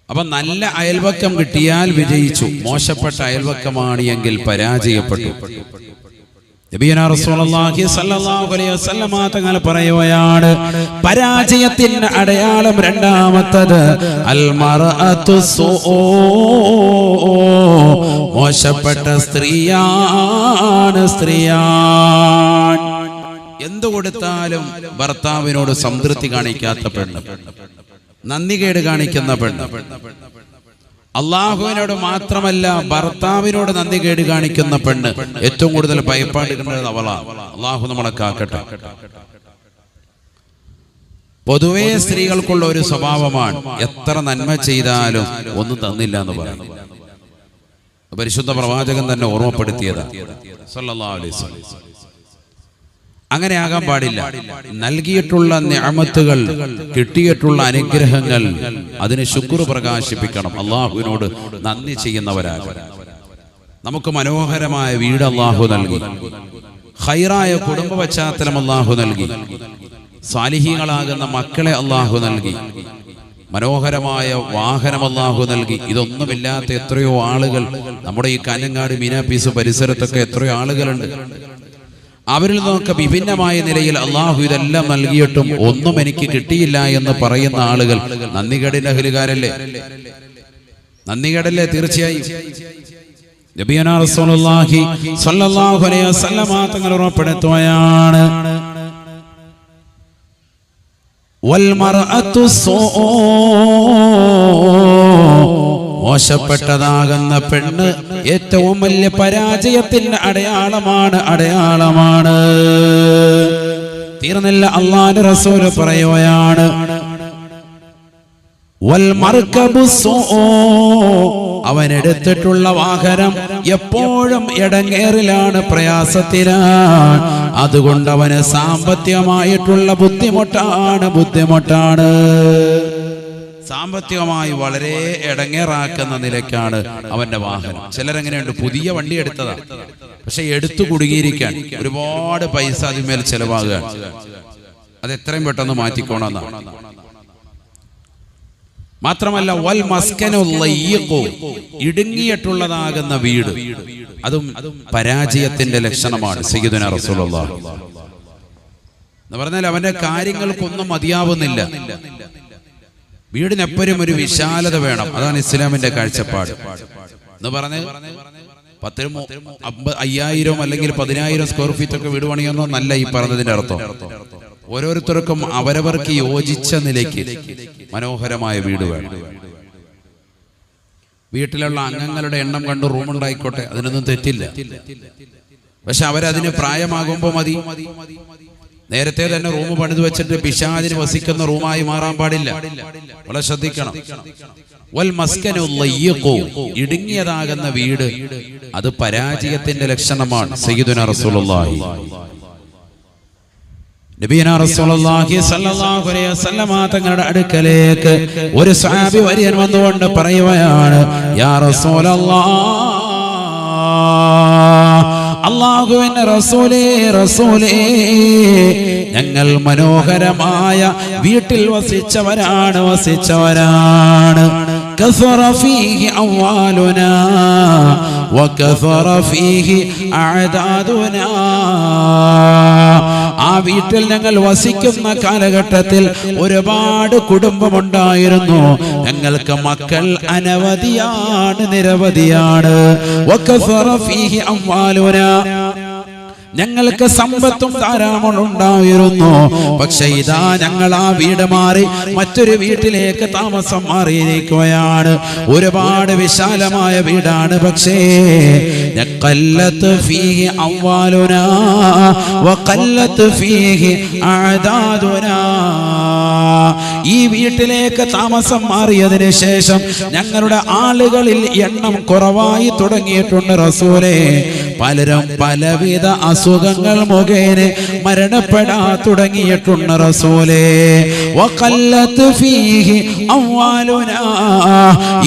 അപ്പൊ നല്ല അയൽവക്കം കിട്ടിയാൽ വിജയിച്ചു, മോശപ്പെട്ട അയൽവക്കമാണ് എങ്കിൽ പരാജയപ്പെട്ടു. നബിയുനാ റസൂലുള്ളാഹി സ്വല്ലല്ലാഹു അലൈഹി വസല്ലമ തങ്ങൾ പറയുകയാണ്, പരാജയത്തിന്റെ അടയാളം രണ്ടാമത്തത് അൽ മർഅതു സൂഉ, മോശപ്പെട്ട സ്ത്രീയാണ്. എന്തു കൊടുത്താലും ഭർത്താവിനോട് സംതൃപ്തി കാണിക്കാത്ത പെണ്ണ്, നന്ദികേട് കാണിക്കുന്ന പെണ്ണ്, അള്ളാഹുവിനോട് മാത്രമല്ല ഭർത്താവിനോട് നന്ദികേട് കാണിക്കുന്ന പെണ്ണ്, ഏറ്റവും കൂടുതൽ ഭയപ്പാടുന്നത് അവളാണ്. അള്ളാഹു നമ്മളെ കാക്കട്ടെ. പൊതുവേ സ്ത്രീകൾക്കുള്ള ഒരു സ്വഭാവമാണ്, എത്ര നന്മ ചെയ്താലും ഒന്നും തന്നില്ല എന്ന് പറയും. പരിശുദ്ധ പ്രവാചകൻ തന്നെ ഓർമ്മപ്പെടുത്തിയതാണ് സല്ലല്ലാഹു അലൈഹി വസല്ലം. അങ്ങനെ ആകാൻ പാടില്ല. നൽകിയിട്ടുള്ള നിഅമത്തുകൾ, കിട്ടിയിട്ടുള്ള അനുഗ്രഹങ്ങൾ, അതിന് ശുക്ർ പ്രകാശിപ്പിക്കണം, അള്ളാഹുവിനോട് നന്ദി ചെയ്യുന്നവരാകണം. നമുക്ക് മനോഹരമായ വീട് അള്ളാഹു നൽകി, ഖൈറായ കുടുംബ പശ്ചാത്തലം അള്ളാഹു നൽകി, സാലിഹീങ്ങളാകുന്ന മക്കളെ അള്ളാഹു നൽകി, മനോഹരമായ വാഹനം അള്ളാഹു നൽകി. ഇതൊന്നുമില്ലാത്ത എത്രയോ ആളുകൾ നമ്മുടെ ഈ കാഞ്ഞങ്ങാട് മീനാപ്പീസ് പരിസരത്തൊക്കെ എത്രയോ ആളുകളുണ്ട്. അവരിൽ നിന്നൊക്കെ വിഭിന്നമായ നിലയിൽ അള്ളാഹു ഇതെല്ലാം നൽകിയിട്ടും ഒന്നും എനിക്ക് കിട്ടിയില്ല എന്ന് പറയുന്ന ആളുകൾ നന്ദികേടിന്റെ അഹ്ലുകാരല്ലേ? നന്ദികേടല്ലേ? തീർച്ചയായും. നബിയുനാ റസൂലുള്ളാഹി സ്വല്ലല്ലാഹു അലൈഹി വസല്ലമ തങ്ങൾ ഉറപ്പെടുത്തുകയാണ്, വൽ മർഅതു സൂഉ, മോശപ്പെട്ടതാകുന്ന പെണ്ണ് ഏറ്റവും വലിയ പരാജയത്തിന്റെ അടയാളമാണ്. തീർന്നില്ല, അല്ലാഹുവിന്റെ റസൂൽ പറയുകയാണ്, വൽ മർകബു സൂഉ, അവൻ എടുത്തിട്ടുള്ള വാഹനം എപ്പോഴും ഇടങ്ങേറിലാണ്, പ്രയാസത്തിലാണ്. അതുകൊണ്ട് അവന് സാമ്പത്തികമായിട്ടുള്ള ബുദ്ധിമുട്ടാണ്. സാമ്പത്തികമായി വളരെ ഇടങ്ങേറാക്കുന്ന നിലയ്ക്കാണ് അവന്റെ വാഹനം. ചിലരെങ്ങനെയുണ്ട്, പുതിയ വണ്ടി എടുത്തതാ, പക്ഷെ എടുത്തു കുടുങ്ങിയിരിക്കാൻ ഒരുപാട് പൈസ അതിന്മേൽ ചെലവാകുകയാണ്. അത് എത്രയും പെട്ടെന്ന് മാറ്റിക്കോണമെന്നാണ്. മാത്രമല്ല വൽ മസ്കനു ലയ്യിഖു, ഇടുങ്ങിയിട്ടുള്ളതാകുന്ന വീട്, അതും പരാജയത്തിന്റെ ലക്ഷണമാണ്. സയ്യിദുനാ റസൂലുള്ളാഹി എന്ന് പറഞ്ഞാൽ അവന്റെ കാര്യങ്ങൾക്കൊന്നും മതിയാവുന്നില്ല. വീടിനെപ്പോഴും ഒരു വിശാലത വേണം, അതാണ് ഇസ്ലാമിന്റെ കാഴ്ചപ്പാട്. എന്ന് പറഞ്ഞ് 50,000 അല്ലെങ്കിൽ 10,000 സ്ക്വയർ ഫീറ്റ് ഒക്കെ വീട് പണിയൊന്നും നല്ല ഈ പറഞ്ഞതിന്റെ അർത്ഥം. ഓരോരുത്തർക്കും അവരവർക്ക് യോജിച്ച നിലയ്ക്ക് മനോഹരമായ വീട് വേണം. വീട്ടിലുള്ള അംഗങ്ങളുടെ എണ്ണം കണ്ട് റൂമുണ്ടായിക്കോട്ടെ, അതിനൊന്നും തെറ്റില്ല. പക്ഷെ അവരതിന് പ്രായമാകുമ്പോൾ മതി. നേരത്തെ തന്നെ റൂം പണിത് വെച്ചിട്ട് പിശാചിന് വസിക്കുന്ന റൂമായി മാറാൻ പാടില്ല. വളരെ ശ്രദ്ധിക്കണം. വൽ മസ്കനു ലയ്യിഖു, ഇടുങ്ങിയതാകുന്ന വീട്, അത് പരാജയത്തിന്റെ ലക്ഷണമാണ്. സയ്യിദുനാ റസൂലുള്ളാഹി നബിയുനാ റസൂലുള്ളാഹി സ്വല്ലല്ലാഹു അലൈഹി വസല്ലമ തങ്ങളുടെ അടുക്കലേക്ക് ഒരു സ്വഹാബി വര്യൻ വന്നുകൊണ്ട് പറയുകയാണ്, യാ റസൂലല്ലാഹ്, അല്ലാഹുവിന്റെ റസൂലേ, ഞങ്ങൾ മനോഹരമായ വീട്ടിൽ വസിച്ചവരാണ്. കസറ ഫീഹി അംവാലുനാ വകസറ ഫീഹി അഅദാദുനാ. ആ വീട്ടിൽ ഞങ്ങൾ വസിക്കുന്ന കാലഘട്ടത്തിൽ ഒരുപാട് കുടുംബമുണ്ടായിരുന്നു. ഞങ്ങൾക്ക് മക്കൾ അനവധിയാണ്, നിരവധിയാണ്. വകസറ ഫീഹി അംവാലുനാ, ഞങ്ങൾക്ക് സമ്പത്തും ധാരാളം ഉണ്ടായിരുന്നു. പക്ഷെ ഇതാ ഞങ്ങൾ ആ വീട് മാറി മറ്റൊരു വീട്ടിലേക്ക് താമസം മാറിയിരിക്കുകയാണ്. ഒരുപാട് വിശാലമായ വീടാണ്, പക്ഷേ ഖല്ലത്ത് ഫീഹി അംവാലുനാ വഖല്ലത്ത് ഫീഹി അഅദാദുനാ. ഈ വീട്ടിലേക്ക് താമസം മാറിയതിനു ശേഷം ഞങ്ങളുടെ ആളുകളിൽ എണ്ണം കുറവായി തുടങ്ങിയിട്ടുണ്ട് റസൂലേ. പലരും പലവിധ അസുഖങ്ങൾ മുഖേന മരണപ്പെടാ തുടങ്ങിയിട്ടുണ്ട് റസൂലേ. വഖല്ലത്ത് ഫീഹി അംവാലുനാ,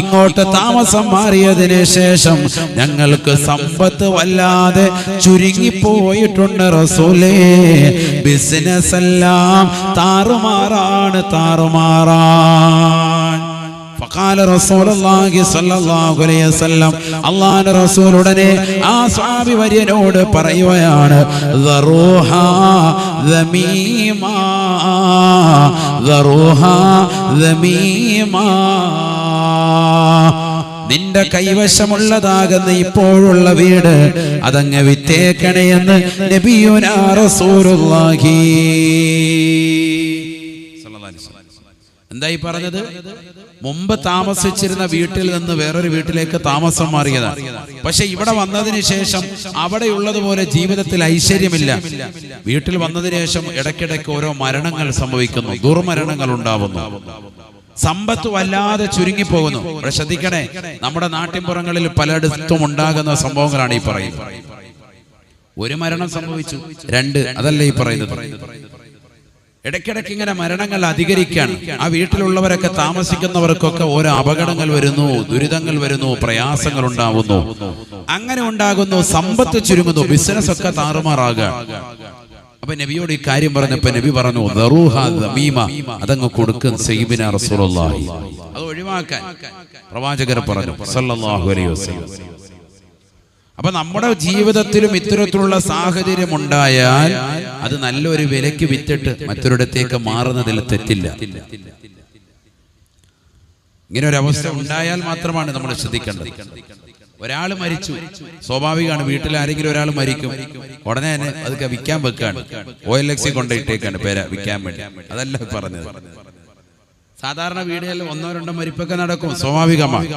ഇങ്ങോട്ട് താമസം മാറിയതിനു ശേഷം ഞങ്ങൾക്ക് സമ്പത്ത് വല്ലാതെ ചുരുങ്ങിപ്പോയിട്ടുണ്ട് റസൂലേ. ബിസിനസ് എല്ലാം താറുമാറാണ്. ഫഖാല റസൂലുള്ളാഹി സ്വല്ലല്ലാഹു അലൈഹി വസല്ലം, അല്ലാഹുവിന്റെ റസൂൽ ഉടനെ ആ സ്വഹാബി വര്യനോട് പറയുകയാണ്, ദറൂഹാ ദമീമാ ദറൂഹാ ദമീമാ, നിന്റെ കൈവശമുള്ളതാകുന്ന ഇപ്പോഴുള്ള വീട് അതങ്ങ് വിറ്റേക്കണേ എന്ന് നബിയുനാ റസൂലുള്ളാഹി. എന്തായി പറഞ്ഞത്? മുമ്പ് താമസിച്ചിരുന്ന വീട്ടിൽ നിന്ന് വേറൊരു വീട്ടിലേക്ക് താമസം മാറിയതാണ്. പക്ഷെ ഇവിടെ വന്നതിന് ശേഷം അവിടെയുള്ളതുപോലെ ജീവിതത്തിൽ ഐശ്വര്യമില്ല. വീട്ടിൽ വന്നതിന് ശേഷം ഇടയ്ക്കിടയ്ക്ക് ഓരോ മരണങ്ങൾ സംഭവിക്കുന്നു, ദുർമരണങ്ങൾ ഉണ്ടാവുന്നു, സമ്പത്ത് വല്ലാതെ ചുരുങ്ങിപ്പോകുന്നു. ഇവിടെ ശ്രദ്ധിക്കണേ, നമ്മുടെ നാട്ടിൻപുറങ്ങളിൽ പലയിടത്തും ഉണ്ടാകുന്ന സംഭവങ്ങളാണ് ഈ പറയുന്നത്. ഒരു മരണം സംഭവിച്ചു, 2 അതല്ല ഈ പറയുന്നത്. ഇടയ്ക്കിടയ്ക്ക് ഇങ്ങനെ മരണങ്ങൾ അധികരിക്കാണ്. ആ വീട്ടിലുള്ളവരൊക്കെ താമസിക്കുന്നവർക്കൊക്കെ ഓരോ അപകടങ്ങൾ വരുന്നു, ദുരിതങ്ങൾ വരുന്നു, പ്രയാസങ്ങൾ ഉണ്ടാവുന്നു. അങ്ങനെ ഉണ്ടാകുന്നു, സമ്പത്ത് ചുരുങ്ങുന്നു, ബിസിനസ് ഒക്കെ താറുമാറാകുക. അപ്പൊ നബിയോട് ഈ കാര്യം പറഞ്ഞപ്പോ നബി പറഞ്ഞു, ദറൂഹാ ദമീമ, അതങ്ങ് കൊടുക്കും സയ്യിദുനാ റസൂലുള്ളാഹി. അത് ഒഴിവാക്കാൻ പ്രവാചകർ പറഞ്ഞു സല്ലല്ലാഹു അലൈഹി വസല്ലം. അപ്പൊ നമ്മുടെ ജീവിതത്തിലും ഇത്തരത്തിലുള്ള സാഹചര്യം ഉണ്ടായാൽ അത് നല്ലൊരു വിലയ്ക്ക് വിറ്റിട്ട് മറ്റൊരിടത്തേക്ക് മാറുന്നതിൽ തെറ്റില്ല. ഇങ്ങനെ ഒരു അവസ്ഥ ഉണ്ടായാൽ മാത്രമാണ് നമ്മൾ ശ്രദ്ധിക്കേണ്ടത്. ഒരാൾ മരിച്ചു, സ്വാഭാവികമാണ്, വീട്ടിൽ ആരെങ്കിലും ഒരാൾ മരിക്കും, ഉടനെ തന്നെ അതൊക്കെ വിൽക്കാൻ വെക്കാണ്, OLX കൊണ്ടിട്ടേക്കാണ് പേര് വിൽക്കാൻ വേണ്ടി. അതല്ല പറഞ്ഞത്. സാധാരണ വീടുകളിൽ 1-2 മരിപ്പൊക്കെ നടക്കും, സ്വാഭാവികമാണ്.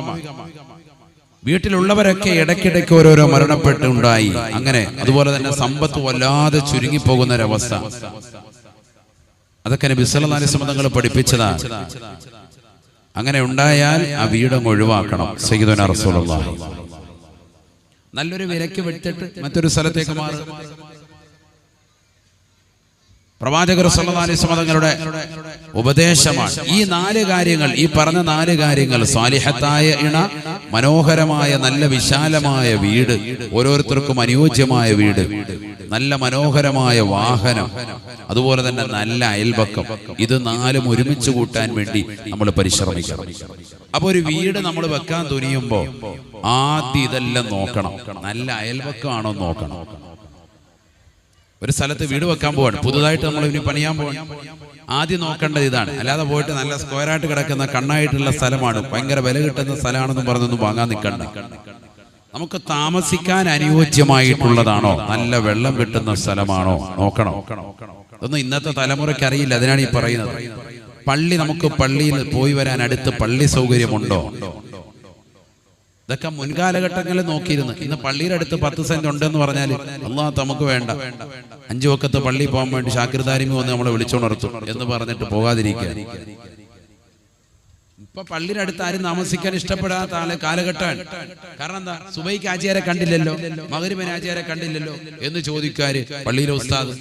വീട്ടിലുള്ളവരൊക്കെ ഇടയ്ക്കിടയ്ക്ക് ഓരോരോ മരണപ്പെട്ടുണ്ടായി. അങ്ങനെ അതുപോലെ തന്നെ സമ്പത്ത് വല്ലാതെ ചുരുങ്ങിപ്പോകുന്ന ഒരവസ്ഥ, അതൊക്കെ നബി സല്ലല്ലാഹു അലൈഹി വസല്ലം തങ്ങൾ പഠിപ്പിച്ചതാണ്. അങ്ങനെ ഉണ്ടായാൽ ആ വീടങ്ങ് ഒഴിവാക്കണം സയ്യിദുനാ റസൂലുള്ളാഹി. നല്ലൊരു വിലയ്ക്ക് വിട്ടിട്ട് മറ്റൊരു സ്ഥലത്തേക്ക് മാറും. പ്രവാചകർ സല്ലല്ലാഹു അലൈഹി വസല്ലം തങ്ങളുടെ ഉപദേശമാണ് ഈ 4 കാര്യങ്ങൾ. ഈ പറഞ്ഞ 4 കാര്യങ്ങൾ, സ്വാലിഹത്തായ ഇണ, മനോഹരമായ നല്ല വിശാലമായ വീട്, ഓരോരുത്തർക്കും അനുയോജ്യമായ വീട്, നല്ല മനോഹരമായ വാഹനം, അതുപോലെ തന്നെ നല്ല അയൽപക്കം, ഇത് 4ഉം ഒരുമിച്ച് കൂട്ടാൻ വേണ്ടി നമ്മൾ പരിശ്രമിക്കണം. അപ്പൊ ഒരു വീട് നമ്മൾ വെക്കാൻ തുനിയുമ്പോ ആദ്യം ഇതെല്ലാം നോക്കണം. നല്ല അയൽപക്കമാണോ നോക്കണം. ഒരു സ്ഥലത്ത് വീട് വെക്കാൻ പോവാണ്, പുതുതായിട്ട് നമ്മൾ ഇനി പണിയാൻ പോവാണ്, ആദ്യം നോക്കേണ്ടത് ഇതാണ്. അല്ലാതെ പോയിട്ട് നല്ല സ്ക്വയറായിട്ട് കിടക്കുന്ന കണ്ണായിട്ടുള്ള സ്ഥലമാണ്, ഭയങ്കര വില കിട്ടുന്ന സ്ഥലമാണെന്നും പറഞ്ഞൊന്നും വാങ്ങാൻ നിൽക്കണ്ട. നമുക്ക് താമസിക്കാൻ അനുയോജ്യമായിട്ടുള്ളതാണോ, നല്ല വെള്ളം കിട്ടുന്ന സ്ഥലമാണോ നോക്കണം. അതൊന്നും ഇന്നത്തെ തലമുറയ്ക്ക് അറിയില്ല. അതിനാണ് ഈ പറയുന്നത്. പള്ളി, നമുക്ക് പള്ളിയിൽ പോയി വരാൻ അടുത്ത് പള്ളി സൗകര്യമുണ്ടോ, ഇതൊക്കെ മുൻകാലഘട്ടങ്ങളിൽ നോക്കിയിരുന്നു. ഇന്ന് പള്ളിയുടെ അടുത്ത് 10 സെന്റ് ഉണ്ടെന്ന് പറഞ്ഞാൽ അള്ളാഹ് നമുക്ക് വേണ്ട, 5 വക്കത്ത് പള്ളി പോകാൻ വേണ്ടി ഷാക്കിർദാരിമി വന്ന് നമ്മളെ വിളിച്ചുണർത്തും എന്ന് പറഞ്ഞിട്ട് പോകാതിരിക്കുക. ഇപ്പൊ പള്ളിയുടെ അടുത്ത് ആരും താമസിക്കാൻ ഇഷ്ടപ്പെടാത്ത കാലഘട്ടമാണ്. കാരണം എന്താ? സുബൈക്ക് ആചാരെ കണ്ടില്ലല്ലോ, മഗ്‌രിബിന് ആചാരെ കണ്ടില്ലല്ലോ എന്ന് ചോദിക്കാര് പള്ളിയിലെ ഉസ്താദ്.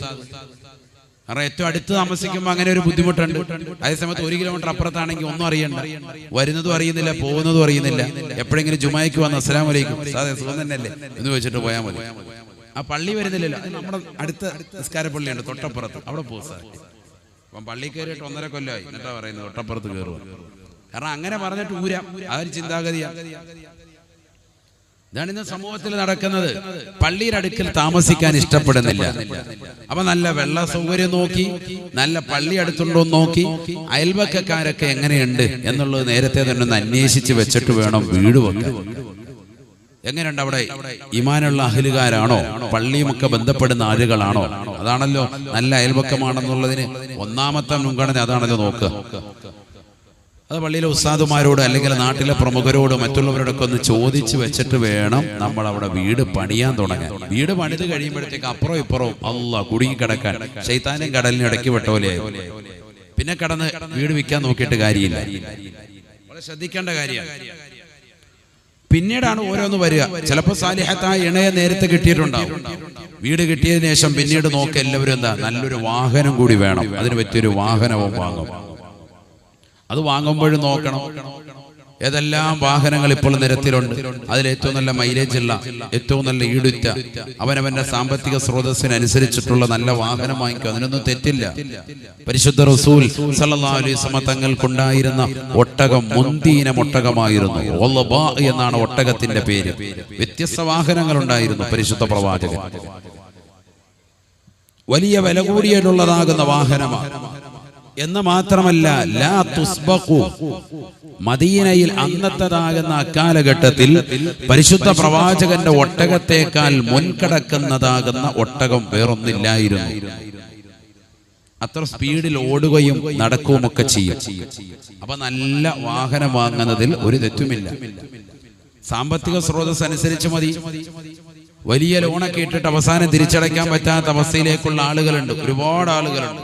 കാരണം ഏറ്റവും അടുത്ത് താമസിക്കുമ്പോൾ അങ്ങനെ ഒരു ബുദ്ധിമുട്ടുണ്ട്. അതേസമയത്ത് 1 കിലോമീറ്റർ അപ്പുറത്താണെങ്കിൽ ഒന്നും അറിയണ്ട, വരുന്നതും അറിയുന്നില്ല, പോകുന്നതും അറിയുന്നില്ല. എപ്പോഴെങ്കിലും ജുമായ്ക്ക് വന്ന് അസ്സലാമു അലൈക്കും സാദേ സുഖം തന്നെയല്ലേ എന്ന് വെച്ചിട്ട് പോയാൽ മതി. ആ പള്ളി വരുന്നില്ലല്ലോ, നമ്മുടെ അടുത്ത നിസ്കാര പള്ളിയുണ്ട് തൊട്ടപ്പുറത്ത്, അവിടെ പോകും സാർ. അപ്പം പള്ളി കയറിയിട്ട് 1.5 കൊല്ലമായി, എന്നിട്ടാ പറയുന്നത് തൊട്ടപ്പുറത്ത് കയറുക. കാരണം അങ്ങനെ പറഞ്ഞിട്ട് ഊരാം, ആ ഒരു ചിന്താഗതിയാണ്. ഇതാണ് ഇന്ന് സമൂഹത്തിൽ നടക്കുന്നത്. പള്ളിയുടെ അടുക്കൽ താമസിക്കാൻ ഇഷ്ടപ്പെടുന്നില്ല. അപ്പൊ നല്ല വെള്ള സൗകര്യം നോക്കി, നല്ല പള്ളി അടുത്തുണ്ടോ നോക്കി, അയൽവക്കക്കാരൊക്കെ എങ്ങനെയുണ്ട് എന്നുള്ളത് നേരത്തെ തന്നെ ഒന്ന് അന്വേഷിച്ച് വെച്ചിട്ട് വേണം വീട് വെക്കാൻ. എങ്ങനെയുണ്ട് അവിടെ? ഈമാനുള്ള അഹ്ലുകാരാണോ, പള്ളിയുമൊക്കെ ബന്ധപ്പെടുന്ന ആളുകളാണോ? അതാണല്ലോ നല്ല അയൽവക്കമാണെന്നുള്ളതിന് ഒന്നാമത്തെ മുൻഗണന, അതാണല്ലോ നോക്കുക. അത് പള്ളിയിലെ ഉസ്താദുമാരോട് അല്ലെങ്കിൽ നാട്ടിലെ പ്രമുഖരോട് മറ്റുള്ളവരോടൊക്കെ ഒന്ന് ചോദിച്ചു വെച്ചിട്ട് വേണം നമ്മൾ അവിടെ വീട് പണിയാൻ തുടങ്ങാൻ. വീട് പണിത് കഴിയുമ്പോഴത്തേക്ക് അപ്പുറം ഇപ്പുറവും അല്ലാഹ് കുടുങ്ങിക്കിടക്കാൻ ശൈത്താനും കടലിനും ഇടയ്ക്ക് വിട്ട പോലെയായി. പിന്നെ കടന്ന് വീട് വിൽക്കാൻ നോക്കിയിട്ട് കാര്യമില്ല. വളരെ ശ്രദ്ധിക്കേണ്ട കാര്യമാണ്. പിന്നീടാണ് ഓരോന്ന് വരിക. ചിലപ്പോൾ സാലിഹത്തായ ഇണയെ നേരത്തെ കിട്ടിയിട്ടുണ്ടാവും. വീട് കിട്ടിയതിനു ശേഷം പിന്നീട് നോക്കുക എല്ലാവരും എന്താ, നല്ലൊരു വാഹനം കൂടി വേണം, അതിന് പറ്റിയൊരു വാഹനവും വാങ്ങും. അത് വാങ്ങുമ്പോഴും നോക്കണം ഏതെല്ലാം വാഹനങ്ങൾ ഇപ്പോൾ നിരത്തിലുണ്ട്, അതിലേറ്റവും നല്ല മൈലേജ് ഉള്ള, ഏറ്റവും നല്ല ഈടുറ്റ, അവനവന്റെ സാമ്പത്തിക സ്രോതസ്സിനനുസരിച്ചിട്ടുള്ള നല്ല വാഹനം വാങ്ങിക്കുക, അതിനൊന്നും തെറ്റില്ല. പരിശുദ്ധ റസൂൽ സല്ലല്ലാഹു അലൈഹി വസല്ലം തങ്ങൾക്കുണ്ടായിരുന്ന ഒട്ടകം മുന്തിയിനം ഒട്ടകമായിരുന്നു. വല്ലബാ എന്നാണ് ഒട്ടകത്തിന്റെ പേര്. വ്യത്യസ്ത വാഹനങ്ങൾ ഉണ്ടായിരുന്നു പരിശുദ്ധ പ്രവാചകൻ. വലിയ വില കൂടിയിട്ടുള്ളതാകുന്ന വാഹനമാണ് എന്ന് മാത്രമല്ല, ലാ തുസ്ബഖു, മദീനയിൽ അന്നത്തതാകുന്ന അക്കാലഘട്ടത്തിൽ പരിശുദ്ധ പ്രവാചകന്റെ ഒട്ടകത്തേക്കാൾ മുൻകടക്കുന്നതാകുന്ന ഒട്ടകം വേറൊന്നില്ലായിരുന്നു. അത്ര സ്പീഡിൽ ഓടുകയും നടക്കുകയുമൊക്കെ ചെയ്യും. അപ്പൊ നല്ല വാഹനം വാങ്ങുന്നതിൽ ഒരു തെറ്റുമില്ല. സാമ്പത്തിക സ്രോതസ് അനുസരിച്ച് മതി. വലിയ ലോണൊക്കെ ഇട്ടിട്ട് അവസാനം തിരിച്ചടയ്ക്കാൻ പറ്റാത്ത അവസ്ഥയിലേക്കുള്ള ആളുകളുണ്ട്, ഒരുപാട് ആളുകളുണ്ട്.